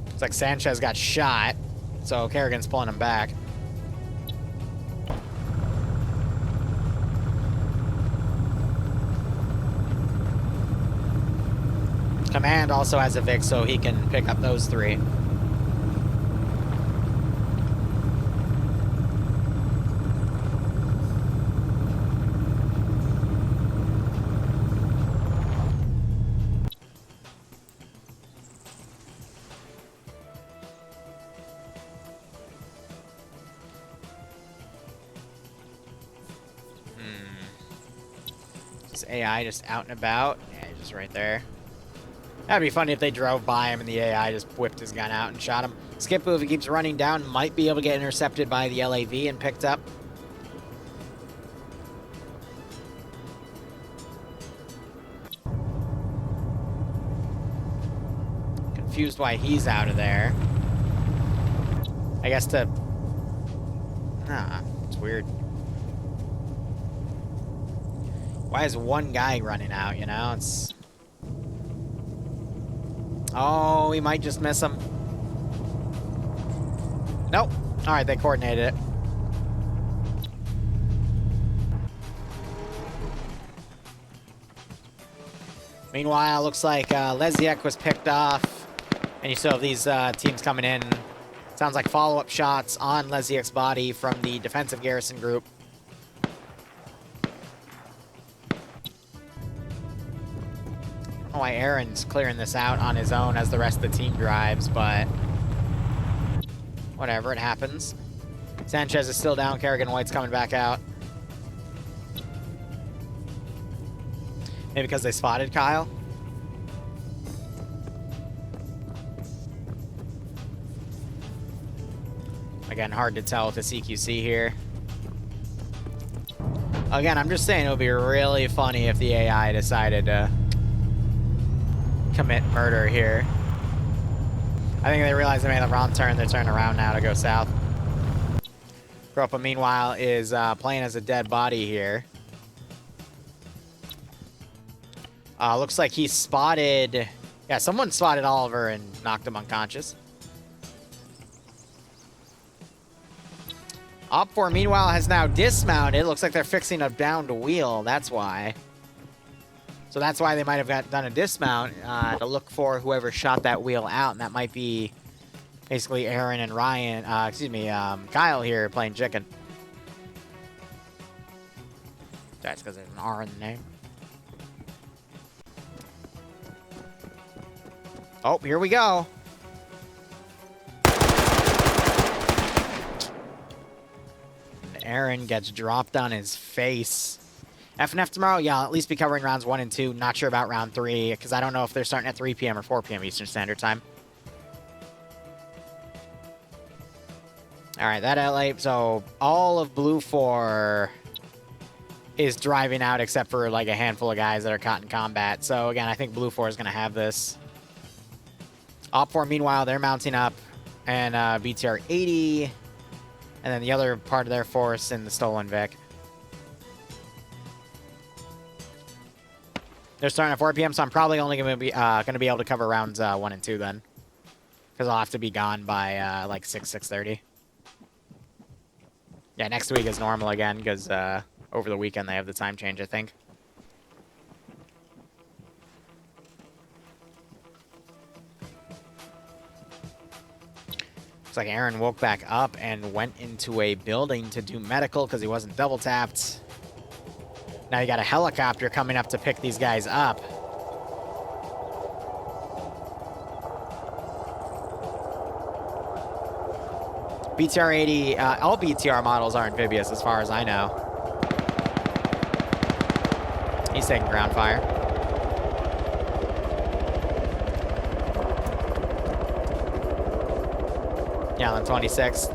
Looks like Sanchez got shot, so Kerrigan's pulling him back. Command also has a Vic, so he can pick up those 3. Is AI just out and about? Yeah, he's just right there. That'd be funny if they drove by him and the AI just whipped his gun out and shot him. Skippo, if he keeps running down, might be able to get intercepted by the LAV and picked up. Confused why he's out of there. I guess to... Nah, it's weird. Why is one guy running out, you know? It's... Oh, we might just miss him. Nope. All right, they coordinated it. Meanwhile, looks like Leziak was picked off. And you still have these teams coming in. Sounds like follow-up shots on Leziak's body from the defensive garrison group. I don't know why Aaron's clearing this out on his own as the rest of the team drives, but whatever, it happens. Sanchez is still down. Kerrigan White's coming back out. Maybe because they spotted Kyle? Again, hard to tell with the CQC here. Again, I'm just saying it would be really funny if the AI decided to commit murder here. I think they realized they made the wrong turn. They're turning around now to go south. Gropa, meanwhile, is playing as a dead body here. Looks like he spotted... Yeah, someone spotted Oliver and knocked him unconscious. Op 4, meanwhile, has now dismounted. Looks like they're fixing a downed wheel. That's why. So that's why they might have done a dismount to look for whoever shot that wheel out. And that might be basically Aaron and Ryan, Kyle here playing chicken. That's because there's an R in the name. Oh, here we go. Aaron gets dropped on his face. FNF tomorrow, yeah, I'll at least be covering rounds 1 and 2. Not sure about round 3, because I don't know if they're starting at 3 p.m. or 4 p.m. Eastern Standard Time. All right, that LA, so all of Blue 4 is driving out except for like a handful of guys that are caught in combat. So again, I think Blue 4 is going to have this. Op 4, meanwhile, they're mounting up, and BTR 80, and then the other part of their force in the Stolen Vic. They're starting at 4 p.m., so I'm probably only going to be able to cover rounds 1 and 2 then, because I'll have to be gone by like 6:30. Yeah, next week is normal again, because over the weekend they have the time change, I think. Looks like Aaron woke back up and went into a building to do medical because he wasn't double tapped. Now you got a helicopter coming up to pick these guys up. BTR 80, all BTR models are amphibious as far as I know. He's taking ground fire. Yeah, on 26.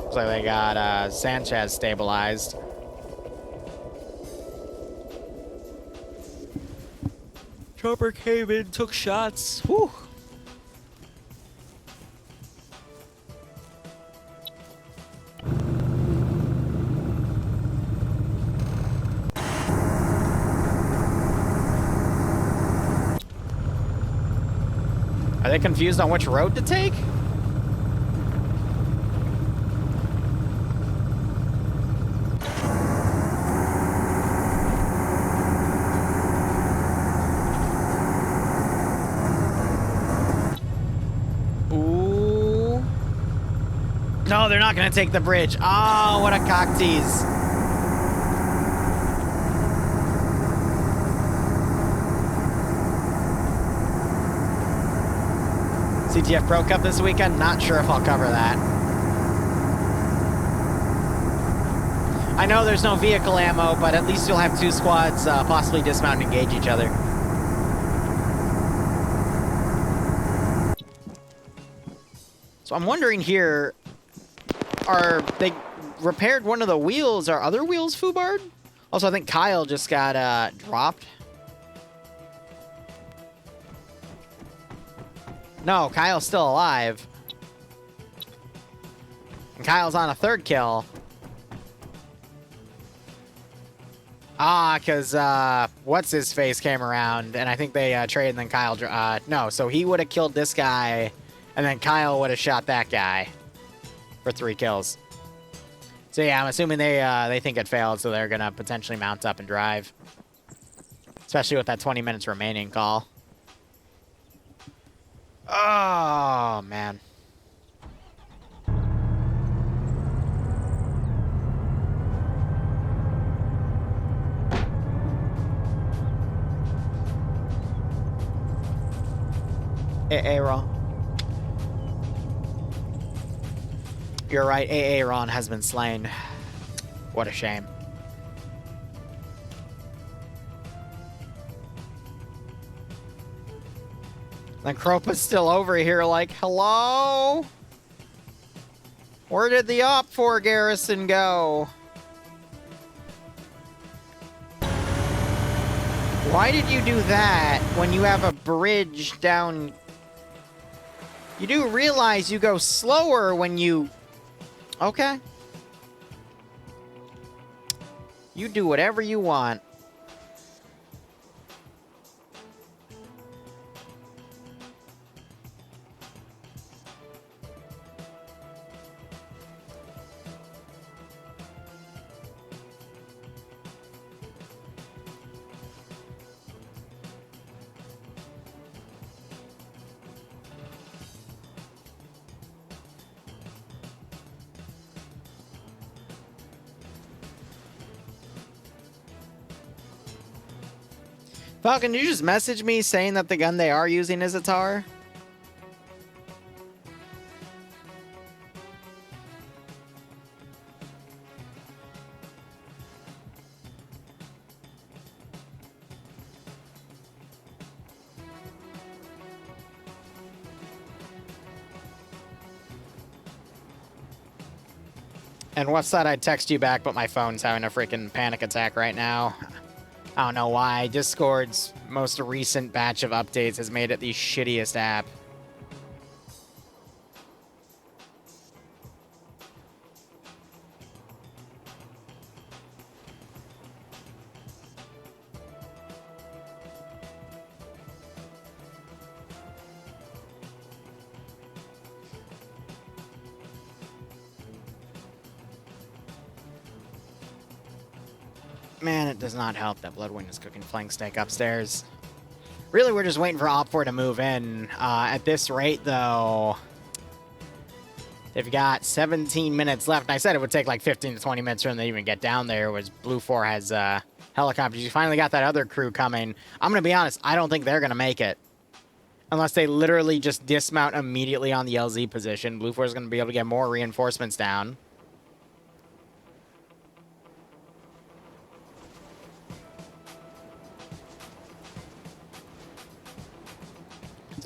Looks like they got Sanchez stabilized. Chopper came in, took shots. Whew. Are they confused on which road to take? Ooh. No, they're not going to take the bridge. Oh, what a cock tease. CTF Pro Cup this weekend? Not sure if I'll cover that. I know there's no vehicle ammo, but at least you'll have 2 squads possibly dismount and engage each other. So I'm wondering here, are they repaired one of the wheels? Are other wheels foobarred? Also, I think Kyle just got dropped. No, Kyle's still alive. And Kyle's on a 3rd kill. Ah, because what's-his-face came around, and I think they traded, and then Kyle... no, so he would have killed this guy, and then Kyle would have shot that guy for 3 kills. So yeah, I'm assuming they think it failed, so they're going to potentially mount up and drive. Especially with that 20 minutes remaining call. Oh, man. Aaron. You're right, Aaron has been slain. What a shame. Then Kropa's still over here like, hello? Where did the OFCRA garrison go? Why did you do that when you have a bridge down? You do realize you go slower when you... Okay. You do whatever you want. Falcon, did you just message me saying that the gun they are using is a TAR? And what's that? I'd text you back, but my phone's having a freaking panic attack right now. I don't know why. Discord's most recent batch of updates has made it the shittiest app. Man, it does not help that Bloodwind is cooking flank steak upstairs. Really, we're just waiting for OFCRA to move in. At this rate, though, they've got 17 minutes left. And I said it would take like 15 to 20 minutes for them to even get down there, was Blue 4 has helicopters. You finally got that other crew coming. I'm going to be honest, I don't think they're going to make it. Unless they literally just dismount immediately on the LZ position. Blue 4 is going to be able to get more reinforcements down.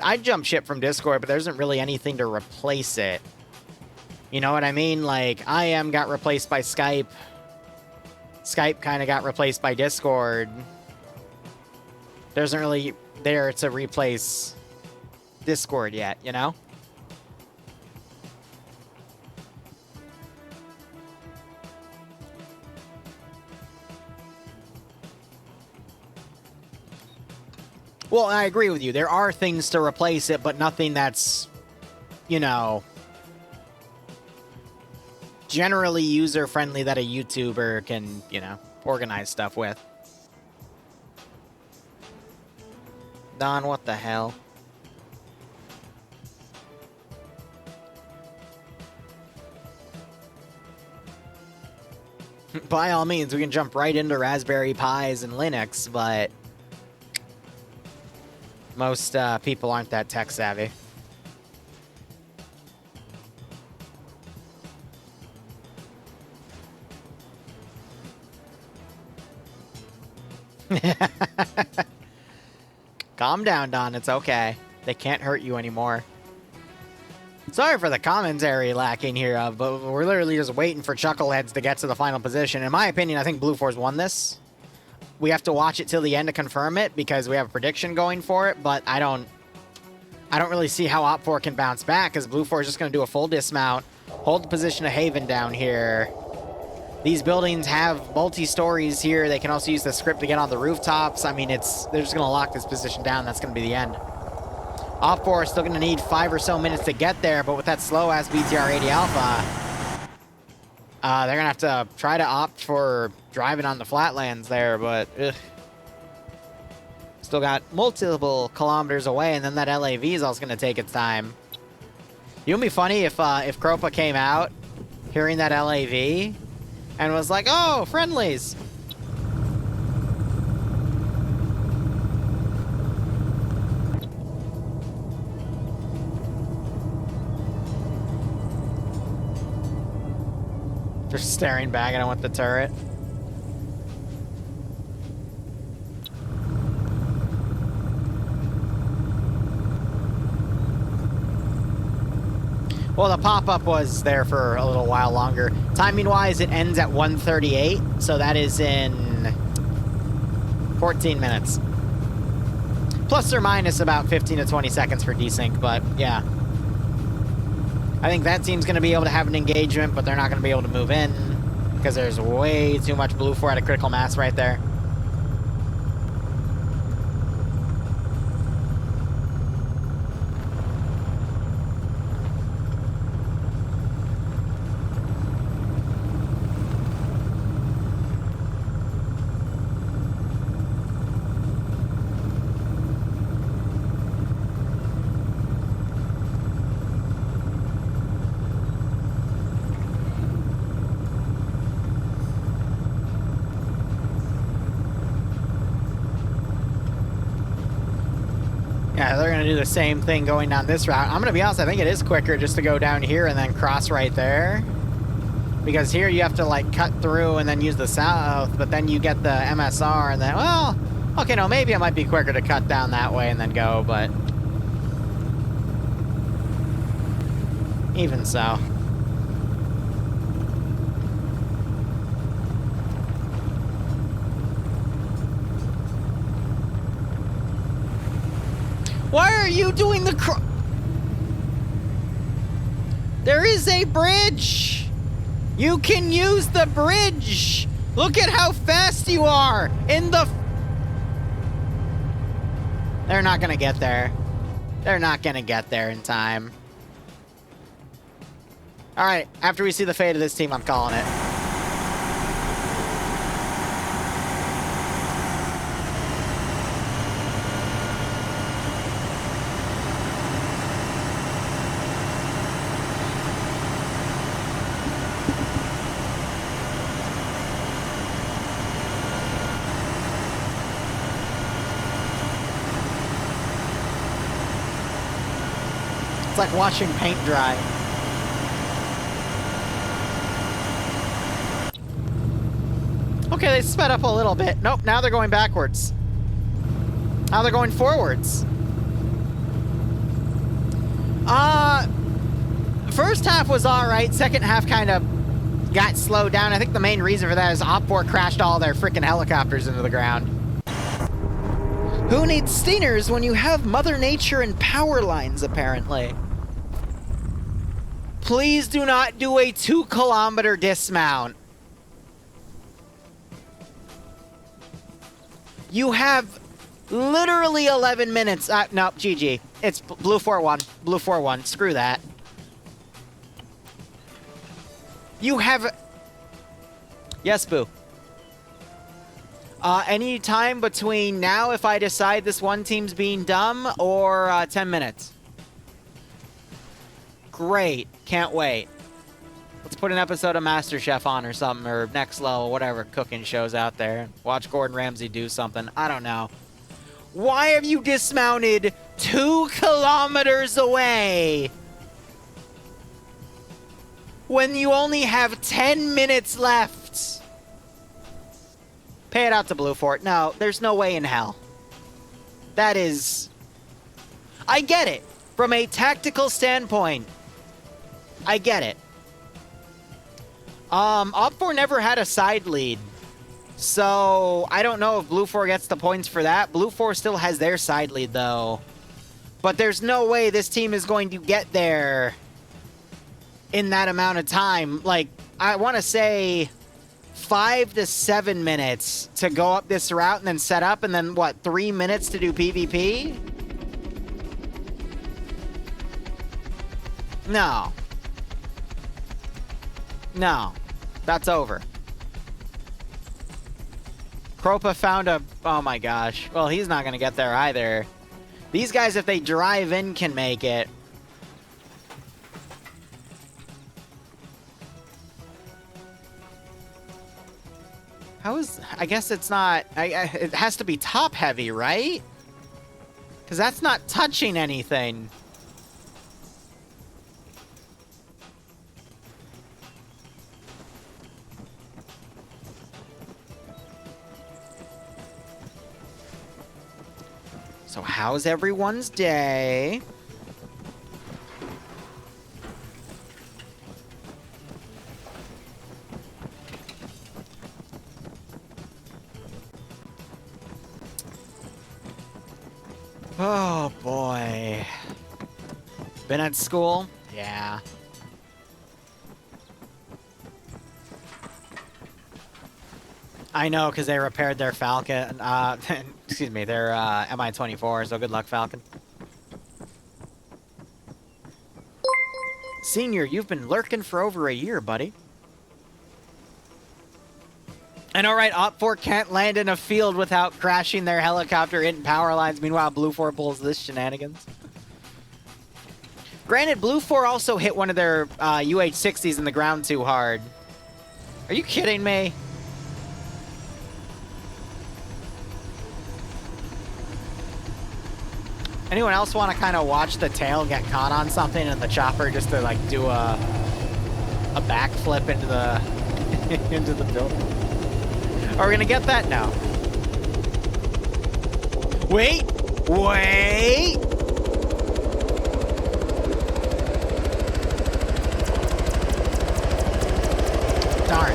I'd jump ship from Discord, but there isn't really anything to replace it. You know what I mean? Like, IM got replaced by Skype. Skype kind of got replaced by Discord. There isn't really there to replace Discord yet, you know? Well, I agree with you. There are things to replace it, but nothing that's, you know, generally user-friendly that a YouTuber can, you know, organize stuff with. Don, what the hell? By all means, we can jump right into Raspberry Pis and Linux, but most people aren't that tech savvy. Calm down, Don. It's okay. They can't hurt you anymore. Sorry for the commentary lacking here, but we're literally just waiting for Chuckleheads to get to the final position. In my opinion, I think Blue 4's won this. We have to watch it till the end to confirm it because we have a prediction going for it, but I don't really see how OPFOR can bounce back because Blue 4 is just going to do a full dismount, hold the position of Haven down here. These buildings have multi-stories here. They can also use the script to get on the rooftops. I mean, they're just going to lock this position down. That's going to be the end. OPFOR is still going to need 5 or so minutes to get there, but with that slow-ass BTR-80 Alpha, they're going to have to try to opt for driving on the flatlands there, but ugh. Still got multiple kilometers away, and then that LAV is also going to take its time. You know, it'd be funny if Kropa came out hearing that LAV and was like, "Oh, friendlies." They're staring back at him with the turret. Well, the pop-up was there for a little while longer. Timing-wise, it ends at 1:38, so that is in 14 minutes. Plus or minus about 15 to 20 seconds for desync, but yeah. I think that team's going to be able to have an engagement, but they're not going to be able to move in because there's way too much Blue 4 at a critical mass right there. Yeah, they're going to do the same thing going down this route. I'm going to be honest, I think it is quicker just to go down here and then cross right there. Because here you have to, like, cut through and then use the south, but then you get the MSR and then, well, okay, no, maybe it might be quicker to cut down that way and then go, but even so. Why are you doing the There is a bridge! You can use the bridge! Look at how fast you are! In the... They're not gonna get there. They're not gonna get there in time. Alright, after we see the fate of this team, I'm calling it. It's like watching paint dry. Okay, they sped up a little bit. Nope, now they're going backwards. Now they're going forwards. First half was alright. Second half kind of got slowed down. I think the main reason for that is OFCRA crashed all their freaking helicopters into the ground. Who needs stingers when you have Mother Nature and power lines, apparently? Please do not do a 2-kilometer dismount. You have literally 11 minutes. No, GG. It's blue 4-1. Blue 4-1. Screw that. You have... Yes, Boo. Any time between now if I decide this one team's being dumb or 10 minutes. Great. Can't wait. Let's put an episode of MasterChef on or something, or Next Level, whatever cooking shows out there. Watch Gordon Ramsay do something. I don't know. Why have you dismounted 2 kilometers away when you only have 10 minutes left? Pay it out to Blue Fort. No, there's no way in hell. That is... I get it. From a tactical standpoint, I get it. OFCRA never had a side lead. So, I don't know if Blue 4 gets the points for that. Blue 4 still has their side lead, though. But there's no way this team is going to get there in that amount of time. Like, I want to say 5 to 7 minutes to go up this route and then set up, and then, what, 3 minutes to do PvP? No. No. That's over. Kropa found a... Oh my gosh. Well, he's not going to get there either. These guys, if they drive in, can make it. How is... I guess it's not... it has to be top heavy, right? Because that's not touching anything. So how's everyone's day? Oh boy. Been at school? Yeah. I know, because they repaired their Falcon, excuse me, their Mi-24, so good luck, Falcon. Senior, you've been lurking for over a year, buddy. And alright, OPFOR can't land in a field without crashing their helicopter into power lines. Meanwhile, Blue 4 pulls this shenanigans. Granted, Blue 4 also hit one of their UH-60s in the ground too hard. Are you kidding me? Anyone else want to kind of watch the tail get caught on something and the chopper just to like do a backflip into the into the building? Are we gonna get that now? Wait, wait. Darn.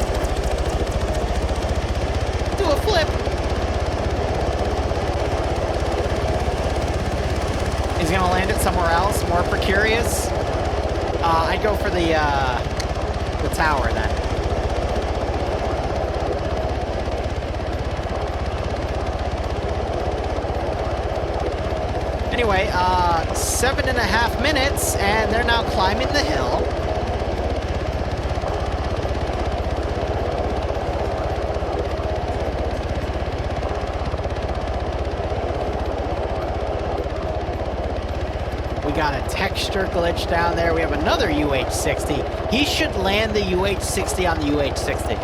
Do a flip. He's gonna land it somewhere else, more precarious. I'd go for the tower then. Anyway, 7.5 minutes, and they're now climbing the hill. We got a texture glitch down there. We have another UH-60. He should land the UH-60 on the UH-60.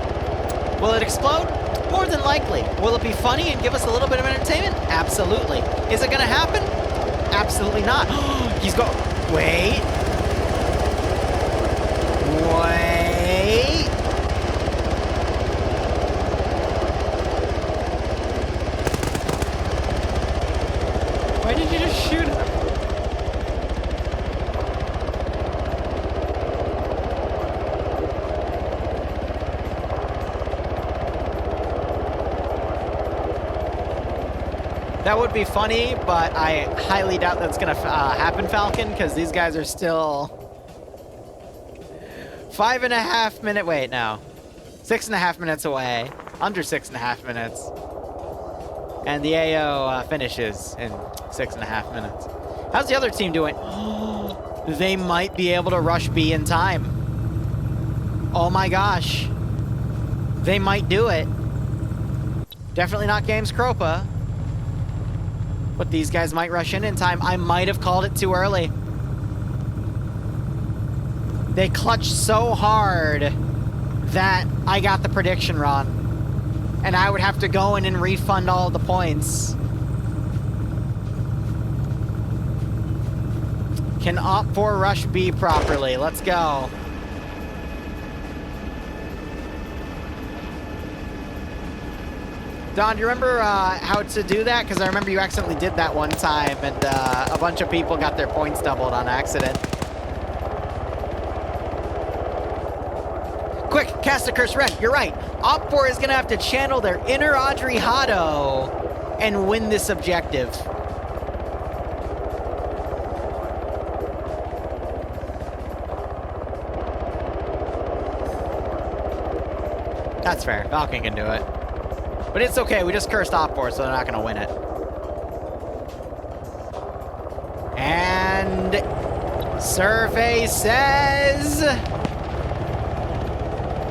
Will it explode? More than likely. Will it be funny and give us a little bit of entertainment? Absolutely. Is it gonna happen? Absolutely not. He's going. Wait. Wait. Why did you just shoot him? That would be funny, but I highly doubt that's gonna happen, Falcon, because these guys are still 5.5 minute. Wait, no, 6.5 minutes away, under 6.5 minutes, and the AO finishes in 6.5 minutes. How's the other team doing? They might be able to rush B in time. Oh my gosh, they might do it. Definitely not Games Cropa. But these guys might rush in time. I might have called it too early. They clutched so hard that I got the prediction wrong. And I would have to go in and refund all the points. Can OFCRA rush B properly? Let's go. Don, do you remember how to do that? Because I remember you accidentally did that one time, and a bunch of people got their points doubled on accident. Quick, cast a curse red. You're right. OFCRA is going to have to channel their inner Audrey Hotto and win this objective. That's fair. Falcon can do it. But it's okay, we just cursed OFCRA, so they're not gonna win it. And survey says...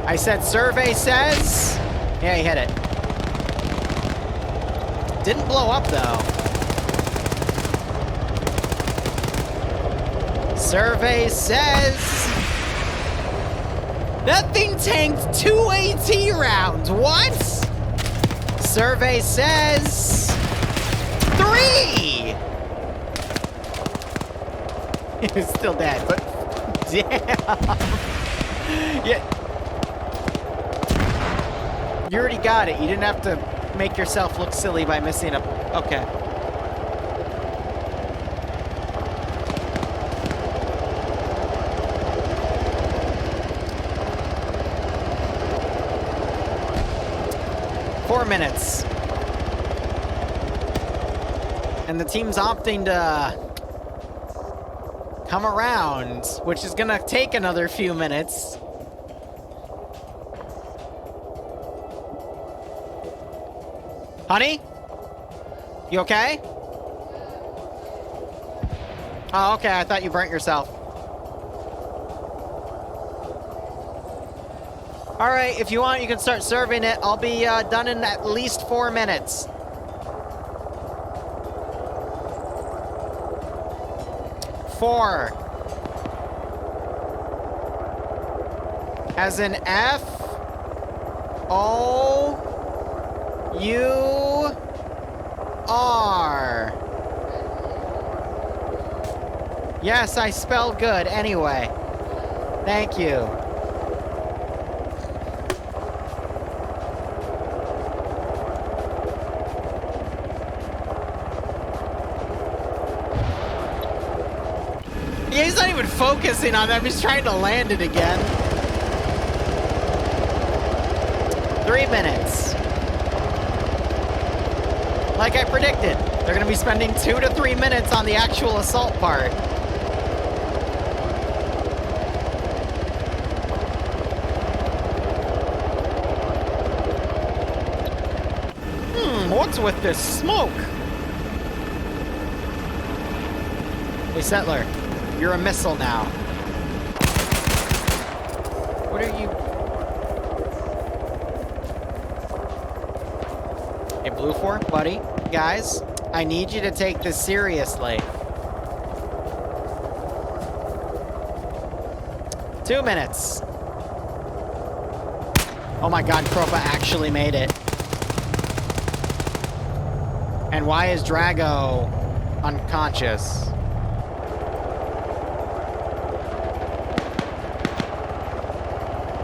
I said survey says... Yeah, he hit it. Didn't blow up, though. Survey says... That thing tanked 2 AT rounds, what? Survey says 3! He was still dead, but damn. Yeah. You already got it. You didn't have to make yourself look silly by missing a... Okay. Minutes. And the team's opting to come around, which is gonna take another few minutes. Honey? You okay? Oh, okay. I thought you burnt yourself. All right, if you want, you can start serving it. I'll be done in at least 4 minutes. 4. As in F O U R. Yes, I spelled good anyway. Thank you. Yeah, he's not even focusing on that. I'm just trying to land it again. 3 minutes. Like I predicted. They're gonna be spending 2 to 3 minutes on the actual assault part. What's with this smoke? Hey, Settler, you're a missile now. What are you? Hey, Blue 4, buddy, guys, I need you to take this seriously. 2 minutes. Oh my God, Kropa actually made it. And why is Drago unconscious?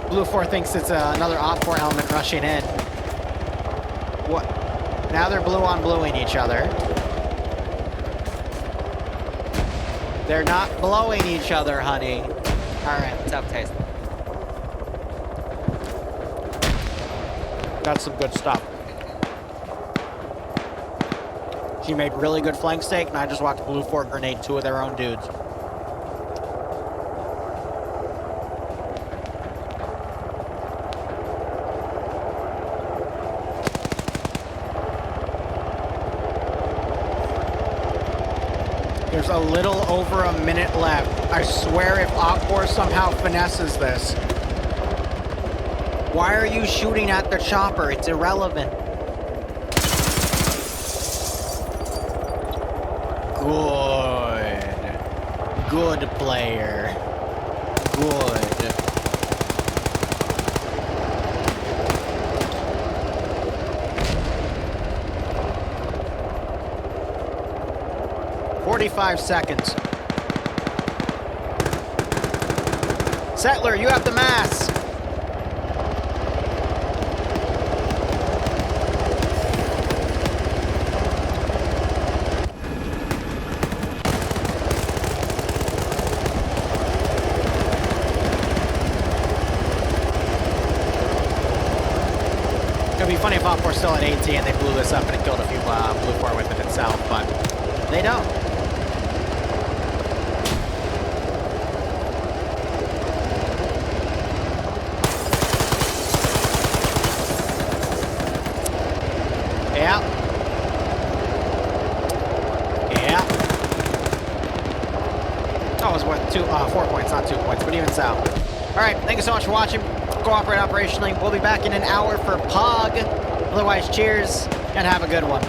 Blue 4 thinks it's another OFCRA element rushing in. What? Now they're blue on bluing each other. They're not blowing each other, honey. Alright, tough taste. That's some good stuff. She made really good flank steak, and I just watched Blue 4 grenade 2 of their own dudes. There's a little over a minute left. I swear if OFCRA somehow finesses this. Why are you shooting at the chopper? It's irrelevant. Good player. Good. "45 seconds. Settler, you have the mask. It'd be funny if OFCRA still at 80 and they blew this up and it killed a few Blue 4 with it itself, but they don't. Yeah. Yeah. Oh, it was worth 4 points, not 2 points, but even so. All right, thank you so much for watching. Cooperate operationally. We'll be back in an hour for POG. Otherwise, cheers and have a good one.